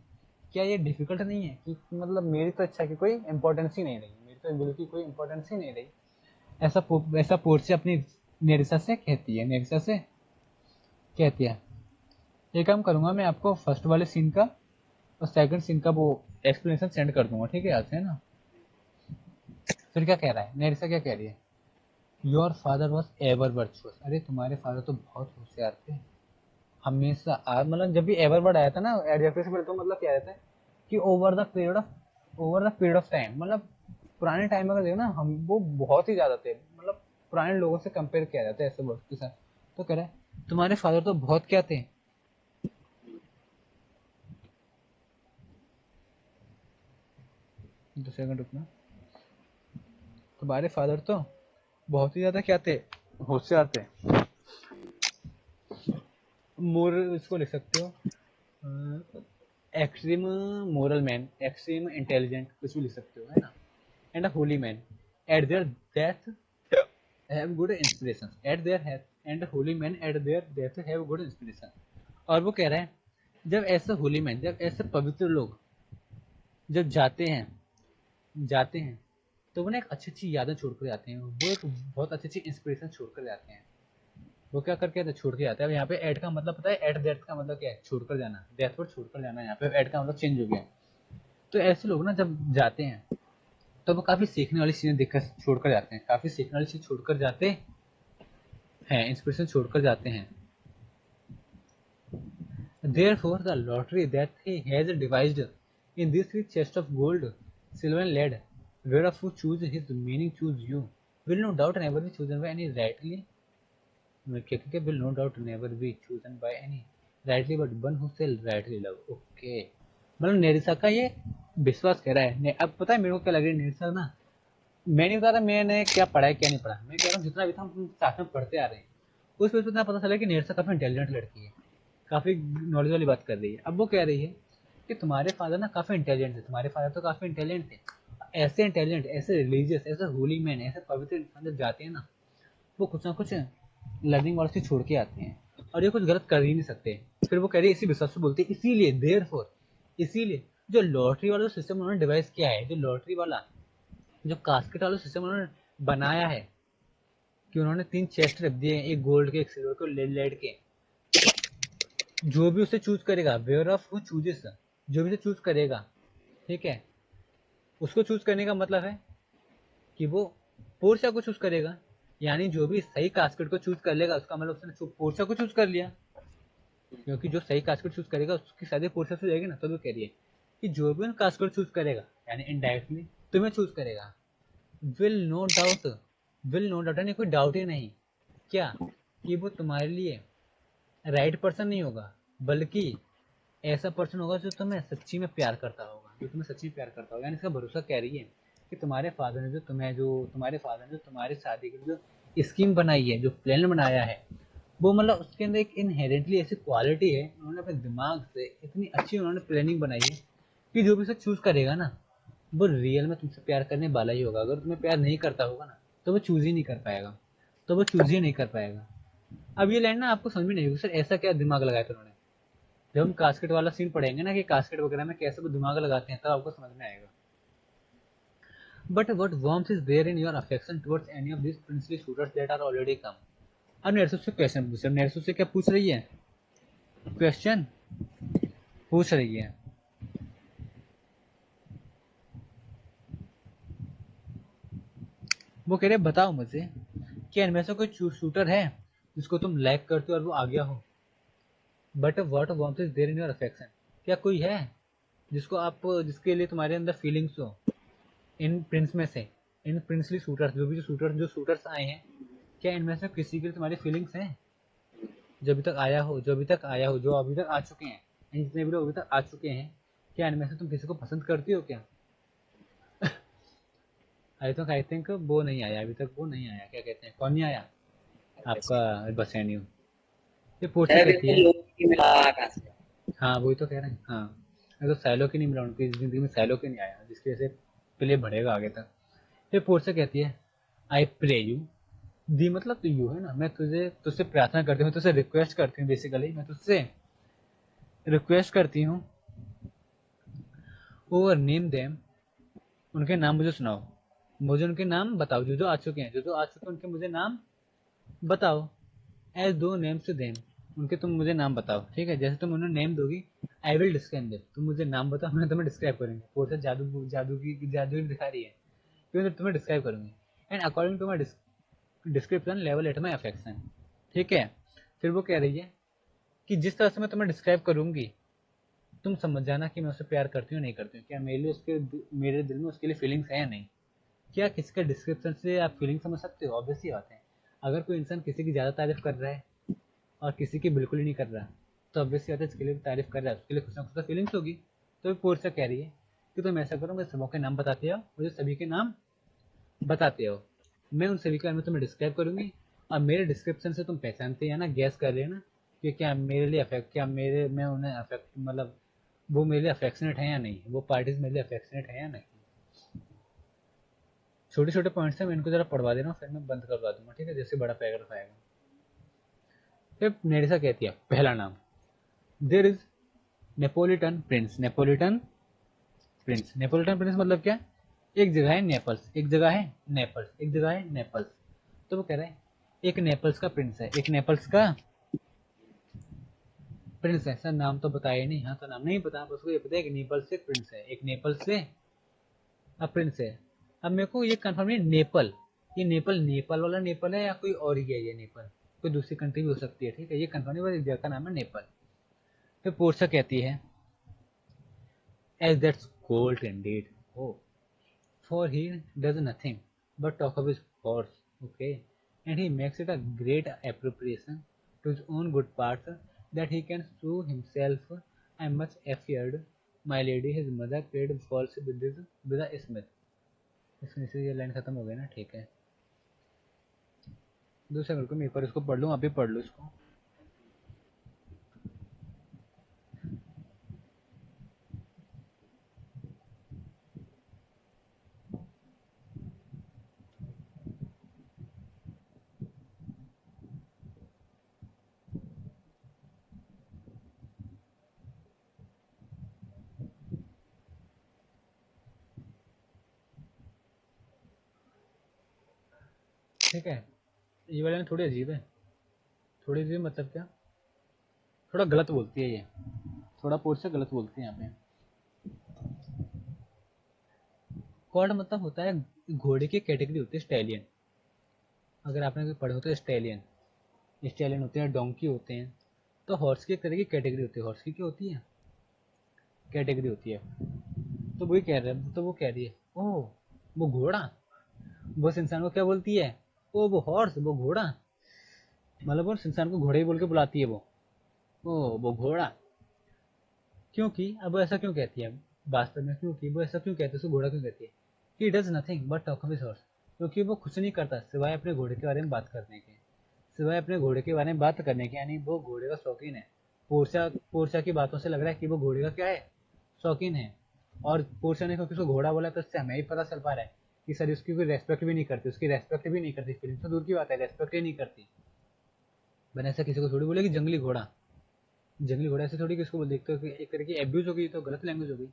क्या ये डिफिकल्ट नहीं है कि मतलब मेरी तो इच्छा की कोई इंपॉर्टेंस ही नहीं रही, मेरी तो विल की कोई इंपॉर्टेंस ही नहीं रही। ऐसा पोर्चे अपनी नेरिसा से कहती है, नेरिसा से कहती है। ये काम करूंगा मैं आपको फर्स्ट वाले सीन का और सेकंड सीन का वो एक्सप्लेनेशन सेंड कर दूंगा, ठीक है, आज से ना। फिर क्या कह रहा है, नेरिसा क्या कह रही है, your father was ever virtuous, अरे तुम्हारे फादर तो बहुत होशियार थे, हमेशा मतलब जब भी एवर वर्ड आया था ना एडजेक्टिव से पहले, तो मतलब क्या रहता है कि over the period of time, मतलब पुराने टाइम अगर देखो ना हम, वो बहुत ही ज्यादा थे, मतलब पुराने लोगों से कंपेयर किया जाता है ऐसे वर्ड के साथ। तो कह रहा है तुम्हारे फादर तो बहुत क्या थे, 2 सेकंड रुकना, तुम्हारे फादर तो बहुत ही ज्यादा क्या थे, होशियार थे। मोर इसको लिख सकते हो extreme moral man, extreme intelligent, कुछ भी लिख सकते हो, है ना। And a Holi man eight there death have good inspiration, eight there and Holi man eight there death have good inspiration. और वो कह रहे हैं जब ऐसे होली मैन, जब ऐसे पवित्र लोग जब जाते हैं तो वो ना एक अच्छी अच्छी यादें छोड़ कर जाते हैं, वो एक बहुत अच्छी अच्छी इंस्पिरेशन छोड़ कर जाते हैं। वो क्या करके आते, छोड़ के जाते हैं। अब यहाँ पे एड का मतलब पता है, एट डेथ का मतलब क्या है, छोड़ कर जाना, डेथ पर छोड़ कर जाना, यहाँ पे एड का मतलब चेंज हो गया। तो ऐसे लोग ना जब जाते हैं तो वो काफी सीखने वाली चीजें देखकर छोड़ कर जाते हैं, काफी सीखने वाली चीज छोड़ कर जाते हैं, इंस्पिरेशन छोड़ कर जाते हैं। Therefore, the lottery that he has devised in these 3 chests of gold, silver and lead, whereof who choose his meaning choose you, will no doubt never be chosen by any rightly, will no doubt never be chosen by any rightly, but one who shall rightly love. Okay. मतलब नेरिसा का ये विश्वास कह रहा है अब पता है मेरे को क्या लग रहा है, नेरिसा ना, मैं नहीं बता रहा मैंने क्या पढ़ा है क्या नहीं पढ़ा, मैं कह रहा हूँ जितना भी था हम साथ में पढ़ते आ रहे हैं उस वजह से इतना पता चला कि नेरिसा काफी इंटेलिजेंट लड़की है, काफी नॉलेज वाली बात कर रही है। अब वो कह रही है कि तुम्हारे फादर ना काफी इंटेलिजेंट थे, तुम्हारे फादर तो काफी इंटेलिजेंट थे, ऐसे इंटेलिजेंट, ऐसे रिलीजियस, ऐसे होली मैन, ऐसे पवित्र इंसान जब जाते हैं ना वो कुछ ना कुछ लर्निंग वाले से छोड़ के आते हैं। और ये कुछ गलत कर ही नहीं सकते। फिर वो कह रही है इसी विश्वास से बोलती है, इसीलिए देयरफॉर, इसीलिए जो लॉटरी वाला सिस्टम उन्होंने डिवाइस किया है, जो लॉटरी वाला जो कास्केट वाला सिस्टम उन्होंने बनाया है, कि उन्होंने 3 चेस्ट रख दिए हैं, एक गोल्ड के, एक सिल्वर के और लेड के। जो भी उसे चूज करेगा, वेयर ऑफ हु चूजेस, जो भी उसे चूज करेगा, ठीक है, उसको चूज करने का मतलब है कि वो पोर्शा को चूज करेगा। यानी जो भी सही कास्केट को चूज कर लेगा, उसका मतलब उसने पोर्शा को चूज कर लिया, क्योंकि जो सही कास्केट चूज करेगा उसकी शादी पोर्शा से हो जाएगी ना। तो वो कह रही है कि जो भी उन कास्केट चूज करेगा, यानी इनडायरेक्टली तुम्हें चूज करेगा, will no doubt, will no doubt यानी कोई डाउट ही नहीं, क्या, कि वो तुम्हारे लिए राइट पर्सन नहीं होगा, बल्कि ऐसा पर्सन होगा जो तुम्हें सच्ची में प्यार करता होगा, जो तुम्हें सच्ची में प्यार करता होगा। यानी इसका भरोसा कह रही है कि तुम्हारे फादर ने जो तुम्हें, जो तुम्हारे फादर ने जो तुम्हारी शादी की जो स्कीम बनाई है, जो प्लान बनाया है, वो मतलब उसके अंदर एक इनहेरेंटली ऐसी क्वालिटी है, उन्होंने अपने दिमाग से इतनी अच्छी उन्होंने प्लानिंग बनाई है कि जो भी उसे चूज करेगा ना, वो रियल में तुमसे प्यार करने वाला ही होगा। अगर तुम्हें प्यार नहीं करता होगा ना, तो वो चूज ही नहीं कर पाएगा, तो वो चूज ही नहीं कर पाएगा। अब ये लाइन ना आपको समझ में नहीं होगी, सर ऐसा क्या दिमाग लगाया था उन्होंने। जब हम कास्केट वाला सीन पढ़ेंगे ना, कि कास्केट वगैरह में कैसे वो दिमाग लगाते हैं, तब आपको समझ में आएगा। But what warmth is there in your affection towards any of these princely suitors that are already come? अब नरसू से क्वेश्चन पूछ रही है, नरसू से क्या पूछ रही है, क्वेश्चन पूछ रही है। वो कह रहे बताओ मुझे, क्या इनमें से कोई शूटर है जिसको तुम लाइक करते हो और वो आ गया हो। But what warmth is there in your affection, क्या कोई है जिसको आप, जिसके लिए तुम्हारे अंदर फीलिंग्स हो, इन प्रिंस में से, इन प्रिंसली शूटर्स, जो शूटर्स आए हैं, क्या इनमें से किसी के लिए तुम्हारी फीलिंग्स हैं, जो अभी तक आया हो, जो अभी तक आया हो, जो अभी तक आ चुके हैं, जितने भी लोग अभी तक आ चुके हैं, क्या इनमें से तुम किसी को पसंद करती हो क्या। आई थिंक वो नहीं आया अभी तक, वो नहीं आया, क्या कहते हैं, कौन नहीं आया, आपका बसैनियो। ये पोर्ट से सर कहती बिल्कुल है, लोग की मुलाकात से। हाँ वही तो कह रहे हैं, हाँ। मैं तो सैलो की नहीं मिला, उनकी जिंदगी में सैलो की नहीं आया, जिसकी वजह से प्ले बढ़ेगा आगे तक। फिर पोर्ट से कहती है, आई प्रे यू, दी मतलब तो यू है ना, मैं तुझे, तुझसे प्रार्थना करती हूँ, तुझसे रिक्वेस्ट करती हूँ, बेसिकली मैं तुझसे रिक्वेस्ट करती हूँ, ओवर नेम देम, उनके नाम मुझे सुनाओ, मुझे उनके नाम बताओ, जो जो आ चुके हैं, जो जो आ चुके हैं उनके मुझे नाम बताओ। एज दो नेम्स टू देम, उनके तुम मुझे नाम बताओ, ठीक है, जैसे तुम उन्हें नेम दोगी, आई विल डिस्क्राइब देम, तुम मुझे नाम बताओ, मैं तुम्हें डिस्क्राइब करूंगी। पोर्टर जादू जादू ही दिखा रही है, क्यों, मैं तुम्हें डिस्क्राइब करूंगी। And according to my description level at my affection, ठीक है। फिर वो कह रही है कि जिस तरह से मैं तुम्हें डिस्क्राइब करूंगी, तुम समझ जाना कि मैं उसे प्यार करती हूँ नहीं करती हूँ, क्या मेरे लिए उसके, मेरे दिल में उसके लिए फीलिंग्स है या नहीं। क्या किसी का डिस्क्रिप्शन से आप फीलिंग समझ सकते हो, ऑब्वियस सी बात है। अगर कोई इंसान किसी की ज़्यादा तारीफ कर रहा है और किसी की बिल्कुल ही नहीं कर रहा, तो ऑब्वियस सी बात है, जिसके लिए तारीफ कर रहा है उसके लिए कुछ ना कुछ तो फीलिंग्स होगी। तो पोर्सा कह रही है कि तुम ऐसा करो, मुझे सबों के नाम बताते हो, मुझे सभी के नाम बताते हो, मैं उन सभी के बारे में तुम्हें डिस्क्राइब करूंगी, और मेरे डिस्क्रिप्शन से तुम पहचानते हैं ना, गैस कर लेना कि क्या मेरे लिए अफेक्ट, क्या मेरे, मैं उन्हें अफेक्ट मतलब वो मेरे लिए अफेक्शनेट है या नहीं, वो पार्टीज मेरे लिए अफेक्शनेट है या नहीं। छोटे छोटे पॉइंट्स हैं, मैं इनको जरा पढ़वा दे रहा हूँ, फिर मैं बंद करवा दूंगा, ठीक है, जैसे बड़ा पैराग्राफ आएगा। फिर नेरिसा कहती है, पहला नाम, there is Neapolitan Prince, Neapolitan Prince, Neapolitan Prince मतलब क्या, एक जगह है नेपल्स, एक जगह है नेपल्स, एक जगह है नेपल्स। तो वो कह रहा है एक नेपल्स का प्रिंस है, एक नेपल्स का प्रिंस है। सर नाम तो बताया नहीं, हाँ तो नाम नहीं पता, बस उसको ये पता है कि नेपल्स से प्रिंस है, एक नेपल्स से अब प्रिंस है। अब मेरे को ये कंफर्म नहीं, नेपाल, ये नेपाल नेपाल वाला नेपाल है या कोई और ही है, ये नेपाल कोई दूसरी कंट्री भी हो सकती है, ठीक है, ये कंफर्म नहीं, बस एक जगह का नाम है नेपाल। फिर पोर्सा कहती है, as that's gold indeed, oh, for he does nothing but talk of his horse, okay, and he makes it a great appropriation to his own good parts that he can sue himself. I am much afeared, my lady, his mother played false with a smith। इसमें से ये लाइन खत्म हो गई ना, ठीक है। दूसरा बिल्कुल मैं एक बार इसको पढ़ लूँ, आप भी पढ़ लो इसको। ठीक है, ये वाले थोड़ी अजीब है, थोड़ी अजीब मतलब क्या, थोड़ा गलत बोलती है ये, थोड़ा पोर्च से गलत बोलती है यहाँ पे। कॉर्ड मतलब होता है घोड़े की कैटेगरी होती है स्टैलियन, अगर आपने कोई पढ़े हो तो स्टैलियन, स्टैलियन होते हैं, डोंकी होते हैं। तो हॉर्स की एक तरह की कैटेगरी होती है, हॉर्स की क्या होती है, कैटेगरी होती है। तो वही कह रहे हैं, तो वो कह रही है ओह वो घोड़ा, वो उस इंसान को क्या बोलती है, ओ वो हॉर्स, वो घोड़ा, मतलब वो उस इंसान को घोड़े ही बोल के बुलाती है वो, ओ वो घोड़ा। क्योंकि अब वो ऐसा क्यों कहती है वास्तव में, क्योंकि वो ऐसा क्यों कहती है, उसको घोड़ा क्यों कहती है, he does nothing but talk of his horse, क्योंकि वो कुछ नहीं करता सिवाय अपने घोड़े के बारे में बात करने के, सिवाय अपने घोड़े के बारे में बात करने के, यानी वो घोड़े का शौकीन है। पोर्चा पोर्चा की बातों से लग रहा है कि वो घोड़े का क्या है, शौकीन है। और पोर्चा ने क्योंकि उसको घोड़ा बोला तो इससे हमें ही पता चल पा रहा है कि सर उसकी कोई रेस्पेक्ट भी नहीं करती, उसकी रेस्पेक्ट भी नहीं करती, फीलिंग्स तो दूर की बात है, रेस्पेक्ट ही नहीं करती। मैंने ऐसा किसी को थोड़ी बोला कि जंगली घोड़ा, जंगली घोड़ा ऐसे थोड़ी किसको बोल देखते हो कि एक तरह की एब्यूज हो गई, तो गलत लैंग्वेज हो गई।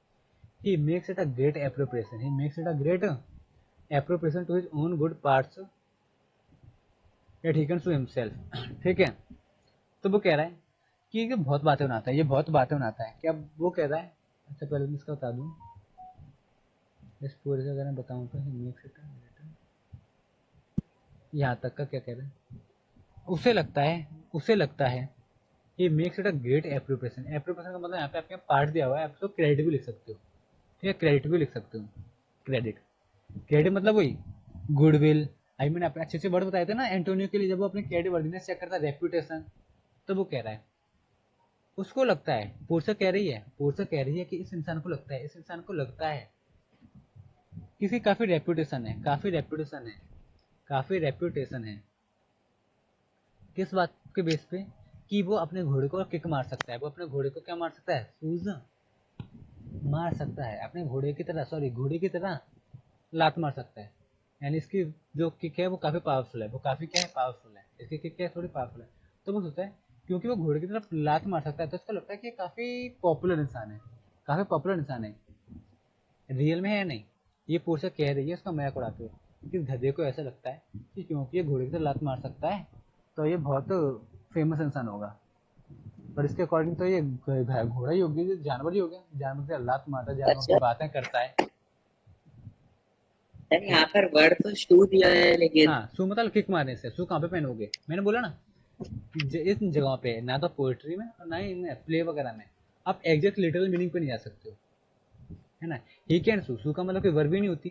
He makes it a great appropriation, he makes it a great appropriation to his own good parts that he can show himself. ठीक है, तो वो कह रहा है कि ये बहुत बातें बनाता है, ये बहुत बातें बनाता है, क्या वो कह रहा है। अच्छा पहले मैं इसका बता दूं, इस पूरे से अगर मैं बताऊं तो ही मेक्स इट यहाँ तक का क्या कह रहा है, उसे लगता है, उसे लगता है ही makes it a great appropriation, appropriation का मतलब यहाँ पे आपके पार्ट दिया हुआ है, आप उसको क्रेडिट भी लिख सकते हो, ठीक है, क्रेडिट भी लिख सकते हो, क्रेडिट, क्रेडिट मतलब वही गुडविल, आई मीन आपने अच्छे अच्छे वर्ड बताए थे ना एंटोनियो के लिए, जब वो अपने क्रेडिट वर्डिनेस चेक करता है, रेप्यूटेशन, तो वो कह रहा है उसको लगता है, पोर्सा कह रही है, पोर्सा कह रही है कि इस इंसान को लगता है, इस इंसान को लगता है किसी काफी रेप्यूटेशन है, काफी रेप्यूटेशन है, काफी रेप्यूटेशन है, किस बात के बेस पे, कि वो अपने घोड़े को किक मार सकता है, वो अपने घोड़े को क्या मार सकता है, सूज मार सकता है, अपने घोड़े की तरह, सॉरी घोड़े की तरह लात मार सकता है, यानी इसकी जो किक है वो काफी पावरफुल है, वो काफी क्या है, पावरफुल है, इसकी किक क्या है, थोड़ी पावरफुल है। तो वो सोचता है क्योंकि वो घोड़े की तरफ लात मार सकता है, तो इसको लगता है कि ये काफी पॉपुलर इंसान है, काफी पॉपुलर इंसान है, रियल में है नहीं। ये पोर्शा कह रही है उसका मजाक उड़ाते हुए कि इस गधे को ऐसा लगता है कि क्योंकि ये घोड़े की तरह लात मार सकता है तो ये बहुत फेमस इंसान होगा, पर इसके अकॉर्डिंग तो ये घोड़ा ही होगी, ये जानवर ही हो गया, जानवर से लात मारता है, जानवर की अच्छा बातें करता है। सर, ठीक यहाँ है, पर वर्ड तो शू दिया है लेकिन। हाँ सू मतलब किक मारने से, सू कहाँ पे पहनोगे, मैंने बोला ना कि इन जगहों पे ना तो पोएट्री में और ना ही इन प्ले वगैरह में आप एग्जैक्ट लिटरल मीनिंग पे नहीं जा सकते हो, है ना। ही कैन सू, सू का मतलब कोई वर्ब ही नहीं होती,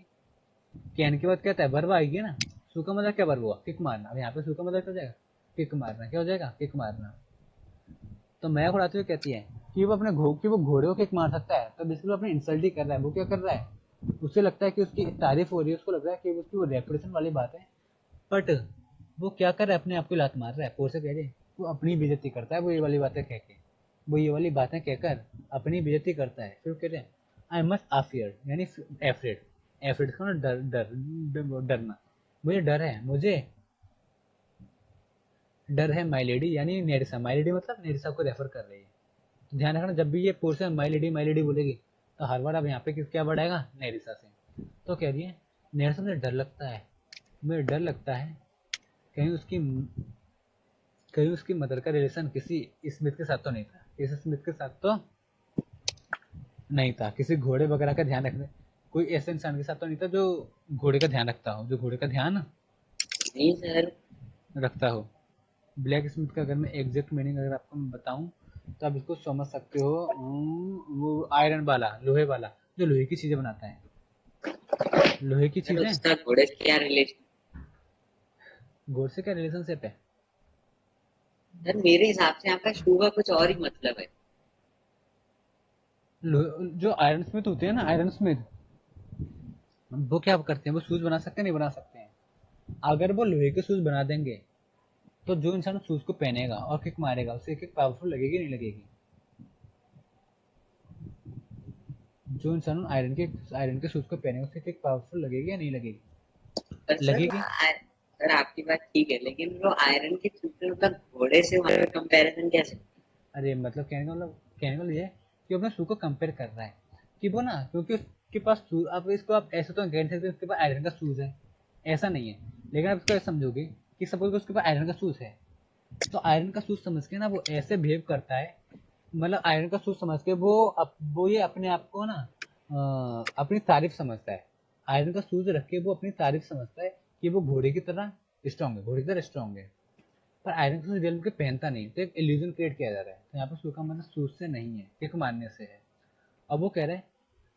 कैन के बाद क्या है, वर्ब आएगी ना। सू का मतलब क्या वर्ब हुआ, किक मारना, अब यहाँ पे सू का मतलब क्या हो जाएगा, किक मारना, क्या हो जाएगा, किक मारना। तो मैं उड़ाते हुए कहती है कि वो अपने कि वो घोड़े को किक मार सकता है, तो बिल्कुल अपनी इंसल्ट ही कर रहा है, वो क्या कर रहा है, उसे लगता है कि उसकी तारीफ हो रही है, उसको लग रहा है कि उसकी वो रेपुटेशन वाली बात है, बट वो क्या कर रहा है, अपने आप को लात मार रहा है, पोर से कह रहे वो अपनी बेइज्जती करता है, वो ये वाली बातें कह के, वो ये वाली बातें कहकर अपनी बेइज्जती करता है, फिर कह रहे हैं आई मस्ट अफियर, यानी एफ्रेड, एफ्रेड का डर, डरना, मुझे डर है, मुझे डर है माई लेडी, यानी नेरिसा, माई लेडी मतलब नेरिसा को रेफर कर रही है। तो ध्यान रखना जब भी ये पोर्शन माई लेडी बोलेगी तो हर बार अब यहाँ पे किस क्या बढ़ाएगा, नेरिसा से। तो कह रही है नेरिसा मुझे डर लगता है, मुझे डर लगता है कहीं उसकी, कहीं उसकी मदर का रिलेशन किसी स्मिथ के साथ तो नहीं था, किसी स्मिथ के साथ तो नहीं था, किसी घोड़े वगैरह का ध्यान रखने, कोई ऐसे इंसान के साथ तो नहीं था जो घोड़े का ध्यान रखता हो, जो घोड़े का ध्यान नहीं सर। रखता हो। ब्लैक स्मिथ का अगर मैं एग्जैक्ट मीनिंग अगर आपको मैं बताऊं तो आप इसको समझ सकते हो, वो आयरन वाला, लोहे वाला, जो लोहे की चीजें बनाता है, लोहे की सर चीजें। उसका घोड़े से क्या रिलेशन? घोड़े से क्या रिलेशनशिप है, सर मेरे हिसाब से यहाँ पर शू का कुछ और ही मतलब है। जो आयरन स्मिथ होते हैं ना, आयरन स्मिथ, वो क्या करते हैं, वो शूज बना सकते हैं, नहीं बना सकते हैं, अगर वो लोहे के शूज बना देंगे तो जो इंसान उस शूज को पहनेगा और किक मारेगा उसे एक एक पावरफुल लगेगी नहीं लगेगी, जो इंसान आयरन के शूज को पहनेगा उसे एक एक पावरफुल लगेगी या नहीं लगेगी, पर सर लगेगी। सर आपकी बात ठीक है, लेकिन वो आयरन के सूत्र मतलब घोड़े से वहां पर कंपैरिजन कैसे? अरे मतलब कहने का मतलब ये है कि अपने शू को कंपेयर कर रहा है कि वो ना, क्योंकि उसके पास शूज, आप इसको आप ऐसे तो कह नहीं सकते उसके पास आयरन का शूज है, ऐसा नहीं है, लेकिन आप इसको ऐसे समझोगे कि सपोज उसके पास आयरन का शूज है, तो आयरन का शूज समझ के ना वो ऐसे बिहेव करता है, मतलब आयरन का शूज समझ के वो ये अपने आप को ना अपनी तारीफ समझता है। आयरन का शूज रख के वो अपनी तारीफ समझता है कि वो घोड़े की तरह स्ट्रांग है, घोड़े की तरह स्ट्रांग है। पर आयरन का शूज रियल में पहनता नहीं, तो एक इल्यूजन क्रिएट किया जा रहा है। तो यहाँ पर शू का मतलब शूज से नहीं है, एक मानने से है। अब वो कह रहे हैं,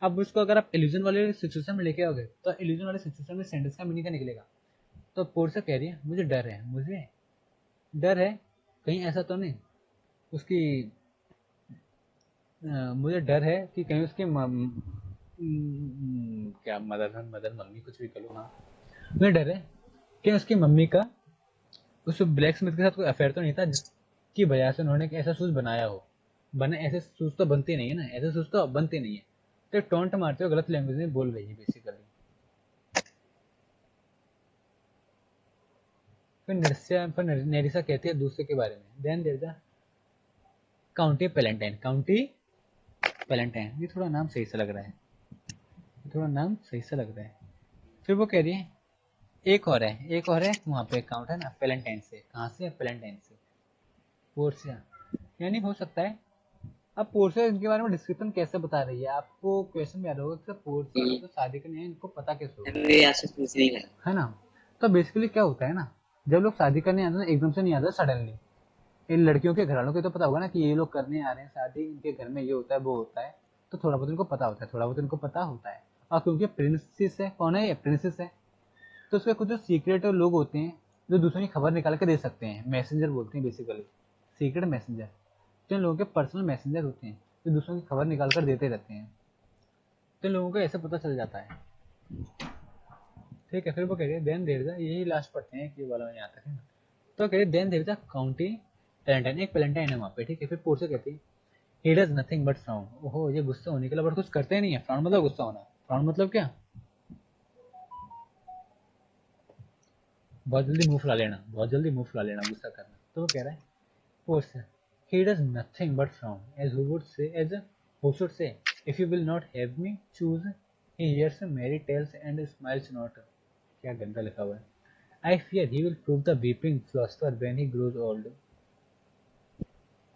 अब उसको अगर आप इल्यूजन वाले सिचुएशन में लेके आओगे तो इल्यूजन वाले सिचुएशन में सेंटेंस का मीनिंग क्या निकलेगा। तो पोर्सा कह रही है मुझे डर है, मुझे डर है कहीं ऐसा तो नहीं उसकी मुझे डर है कि कहीं उसकी क्या मदर मदर मम्मी कुछ भी कर लो, हाँ मुझे डर है कि उसकी मम्मी का उस ब्लैक स्मिथ के साथ कोई अफेयर तो नहीं था जिसकी वजह से उन्होंने एक ऐसा शूज बनाया हो। बने ऐसे शूज तो बनते नहीं है ना, ऐसे शूज तो बनते नहीं है। तो टोंट मारते हुए गलत लैंग्वेज में बोल रही है बेसिकली। फिर नेरिसा कहती है दूसरे के बारे में, then there the County Palatine, County Palatine, ये थोड़ा नाम सही सा लग रहा है, थोड़ा नाम सही सा लग रहा है। फिर वो कह रही है एक और है, एक और है वहाँ पे अकाउंट है ना पेलेंटाइन से, कहाँ से, पेलेंटाइन से, पोर्सिया। यानी हो सकता है, अब पोर्सिया इनके बारे में डिस्क्रिप्शन कैसे बता रही है, आपको क्वेश्चन में आ रहा होगा कि पोर्सिया को कि तो शादी करनी है, इनको पता कैसे होगा, मेरे यहाँ से पूछने का। है ना। तो बेसिकली क्या होता है ना, जब लोग शादी करने आते हैं तो एकदम से नहीं आता, सडनली। इन लड़कियों के घर वालों को तो पता होगा ना कि ये लोग करने आ रहे हैं शादी, इनके घर में ये होता है वो होता है, तो थोड़ा बहुत इनको पता होता है, थोड़ा बहुत इनको पता होता है। और क्योंकि प्रिंसेस है, कौन है ये, प्रिंसेस है, तो उसके कुछ जो सीक्रेट लोग होते हैं जो दूसरों की खबर निकाल के दे सकते हैं, मैसेंजर बोलते हैं बेसिकली, सीक्रेट मैसेंजर, जो इन लोगों के पर्सनल मैसेंजर होते हैं जो दूसरों की खबर निकाल कर देते रहते हैं। तो इन लोगों को ऐसे पता चल जाता है। ठीक है, फिर वो कह रही है देन देर द, यही लास्ट पढ़ते हैं कि वाला यहाँ तक है ना। तो कह रही है देन देर द काउंटी पेलेंटाइन, एक पेलेंटाइन है वहाँ पे, ठीक है। फिर पोर्से कहती है he does nothing but frown, ओहो ये गुस्सा होने के अलावा कुछ करते ही नहीं है। फ्राउन मतलब गुस्सा होना, फ्राउन मतलब क्या, बहुत जल्दी मुंह फुला लेना, बहुत जल्दी मुंह फुला लेना, गुस्सा करना। तो वो कह रहा है Porsche he does nothing but frown, as who would say, as who should say, if you will not have me choose. He hears merry tales and smiles not. क्या गंदा लिखा हुआ है। I fear he will prove the weeping philosopher when he grows old,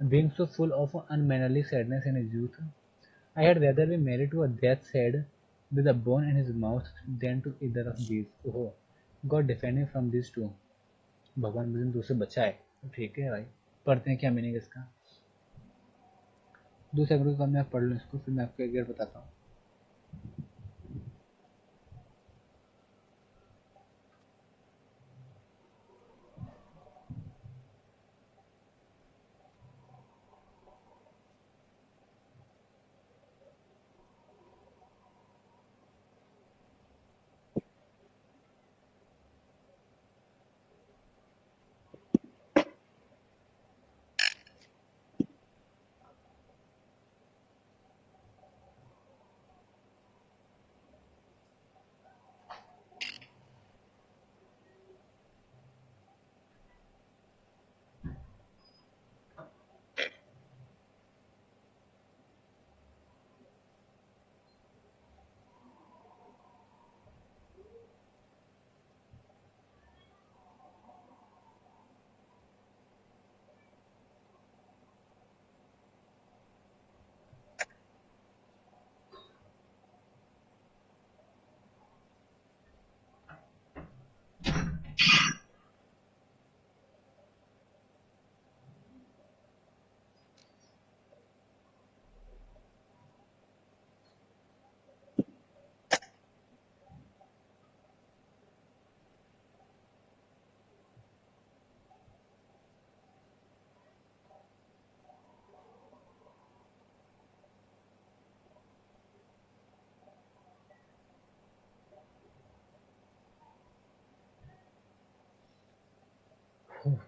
being so full of unmannerly sadness in his youth. I had rather be married to a death's head with a bone in his mouth than to either of these. Oh, God defend him from these two. भगवान मुझे दूसरे बचाए। ठीक है भाई, पढ़ते हैं क्या मीनिंग इसका। दूसरे अगर तो मैं पढ़ लूँ इसको, फिर मैं आपको एक बार बताता हूँ।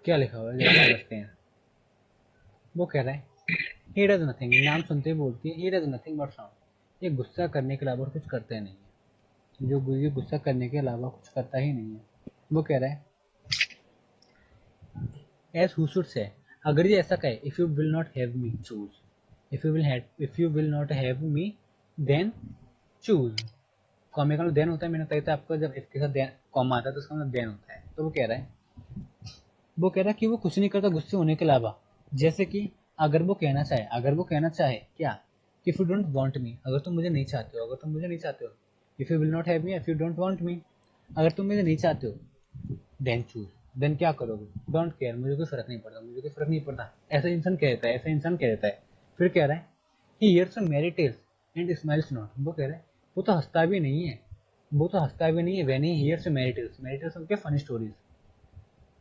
क्या लिखा हुआ है जरा समझते हैं। वो कह रहा है ही डज नथिंग, नाम सुनते ही बोलती है he does nothing but sound, ये गुस्सा करने के अलावा कुछ करते नहीं है, जो ये गुस्सा करने के अलावा कुछ करता ही नहीं है। वो कह रहा है एज हु शुड से, अगर ये ऐसा कहे if you will not have me choose, if you will not have me then choose. कॉमे का देन होता है, मैंने बताया था आपको, जब इसके साथ कॉमा आता है तो उसका मतलब देन होता है। तो वो कह रहा है कि वो कुछ नहीं करता गुस्से होने के अलावा। जैसे कि अगर वो कहना चाहे क्या, if you don't want me, अगर तुम मुझे नहीं चाहते हो, if you will not have me, if you don't want me, अगर तुम मुझे नहीं चाहते हो, देन चूज, देन क्या करोगे, डोंट केयर, मुझे कोई फर्क नहीं पड़ता, ऐसा इंसान कह देता है। फिर कह रहा है ही हियर्स मेरी टेल्स एंड स्माइल्स नॉट, वो कह रहा है वो तो हंसता भी नहीं है, व्हेन ही हियर्स मेरी टेल्स उनके फनी स्टोरीज।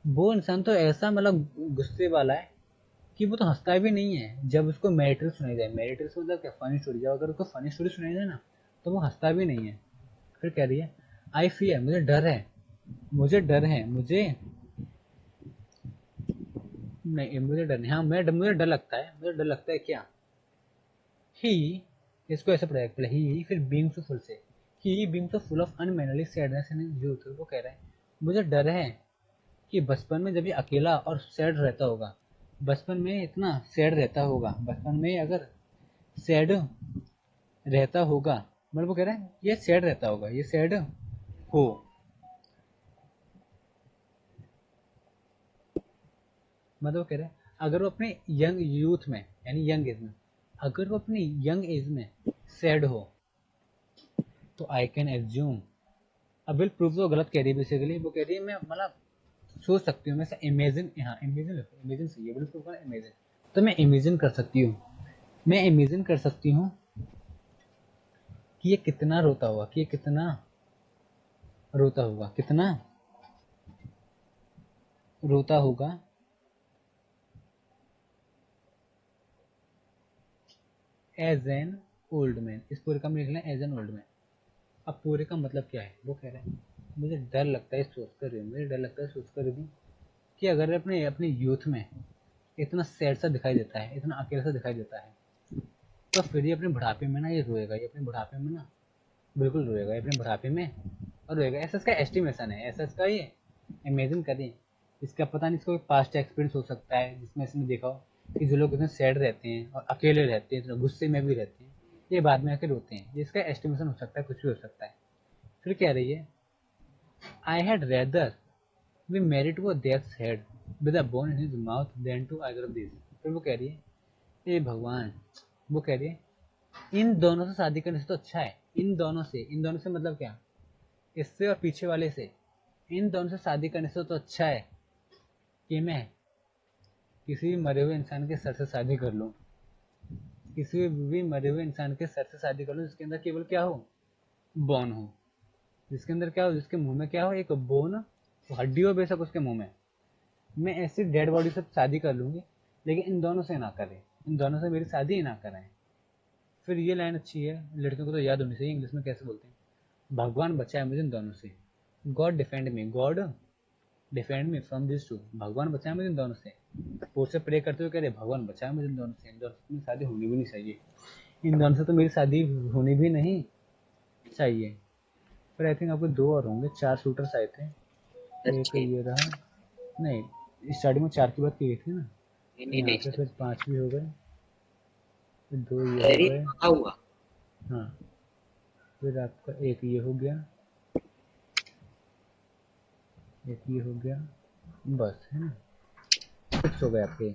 वो इंसान तो ऐसा मतलब गुस्से वाला है कि वो तो हंसता भी नहीं है जब उसको मैरिटल सुनाई जाए। मैरिटल मतलब क्या, फनी स्टोरी। जब अगर उसको फनी स्टोरी सुनाई जाए ना तो वो हंसता भी नहीं है। फिर कह रही है आई फियर, मुझे डर है, मुझे डर नहीं, हाँ मुझे डर लगता है क्या, ही, इसको ऐसे पढ़ाया पहले, ही फिर बीइंग सो फुल से, he being so full of unmannerly sadness in his youth. वो कह रहा है मुझे डर है कि बचपन में जब ये अकेला और सैड रहता होगा, बचपन में इतना सैड रहता होगा, बचपन में अगर सैड रहता होगा, मतलब वो कह रहा है ये सैड रहता होगा, ये सैड हो, मतलब वो कह रहा है अगर वो अपने यंग यूथ में यानी यंग एज में, अगर वो अपनी यंग एज में सैड हो तो आई कैन एज्यूम, अब विल प्रूव तो गलत कह रही है बेसिकली। वो कह रही है मैं मतलब सोच सकती हूँ, मैं से इमेजिन, हाँ इमेजिन लिखो, इमेजिन सही है, विल प्रूव का इमेजिन, तो मैं इमेजिन कर सकती हूँ, कि ये कितना रोता होगा, कितना रोता होगा एज एन ओल्ड मैन। इस पूरे का लिखना है एज एन ओल्ड मैन। अब पूरे का मतलब क्या है, वो कह रहा है मुझे डर लगता है सोच कर भी कि अगर अपने अपने यूथ में इतना सैड सा दिखाई देता है, इतना अकेला सा दिखाई देता है, तो फिर ये अपने बुढ़ापे में ना ये रोएगा, ये अपने बुढ़ापे में ना बिल्कुल रोएगा, ये अपने बुढ़ापे में और रोएगा। ऐसा इसका एस्टिमेशन है, ऐसा इसका ये इमेजिन करें। इसका पता नहीं, इसको पास्ट एक्सपीरियंस हो सकता है जिसमें इसने देखा हो कि जो लोग इतने सैड रहते हैं और अकेले रहते हैं, इतने गुस्से में भी रहते हैं, ये बाद में आके रोते हैं। ये इसका एस्टिमेशन हो सकता है, कुछ भी हो सकता है। फिर कह रही है I had rather be married to a death's head with a bone in his mouth than to either of this. फिर वो कह रही है ए भगवान, वो कह रही है इन दोनों से शादी करने से तो अच्छा है, इन दोनों से मतलब क्या, इससे और पीछे वाले से, इन दोनों से शादी करने से तो अच्छा है कि मैं किसी भी मरे हुए इंसान के सर से शादी कर लूं, जिसके अंदर केवल क्या हो, बोन हो, जिसके मुंह में क्या हो, एक बोन, हड्डी हो बेशक उसके मुंह में, मैं ऐसी डेड बॉडी से शादी कर लूंगी, लेकिन इन दोनों से ना करें, इन दोनों से मेरी शादी ही ना कराएं। फिर ये लाइन अच्छी है, लड़कियों को तो याद होनी चाहिए, इंग्लिश में कैसे बोलते हैं, भगवान बचाए मुझे इन दोनों से, God defend me from this two, भगवान बचाए मुझे इन दोनों से। वो से प्रे करते हुए कह रहे भगवान बचाए मुझे इन दोनों से, इन दोनों से मेरी शादी होनी भी नहीं चाहिए, इन दोनों से तो मेरी शादी होनी भी नहीं चाहिए। फिर आई थिंक आपको दो और होंगे, चार शूटर्स आए थे, एक अच्छे। ये रहा, नहीं स्टार्टिंग में चार की बात की थी ना, नहीं तो नहीं यहाँ नहीं पे फिर पांच भी हो गए, फिर दो ये हो अरे गए, कहाँ हुआ। हाँ फिर आपका एक ये हो गया, एक ये हो गया, बस है ना, सिक्स हो गए आपके।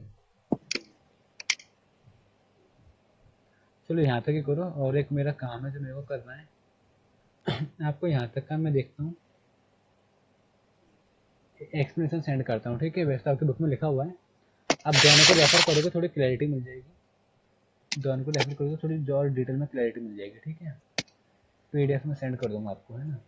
चलो यहाँ तक ही करो, और एक मेरा काम है जो मेरे को करना है, आपको यहाँ तक का मैं देखता हूँ, एक्सप्लेनेशन सेंड करता हूँ, ठीक है, वैसे आपकी बुक में लिखा हुआ है, आप दोनों को रेफर करोगे थोड़ी क्लैरिटी मिल जाएगी, थोड़ी और डिटेल में क्लैरिटी मिल जाएगी, ठीक है, पीडीएफ में सेंड कर दूंगा आपको, है ना।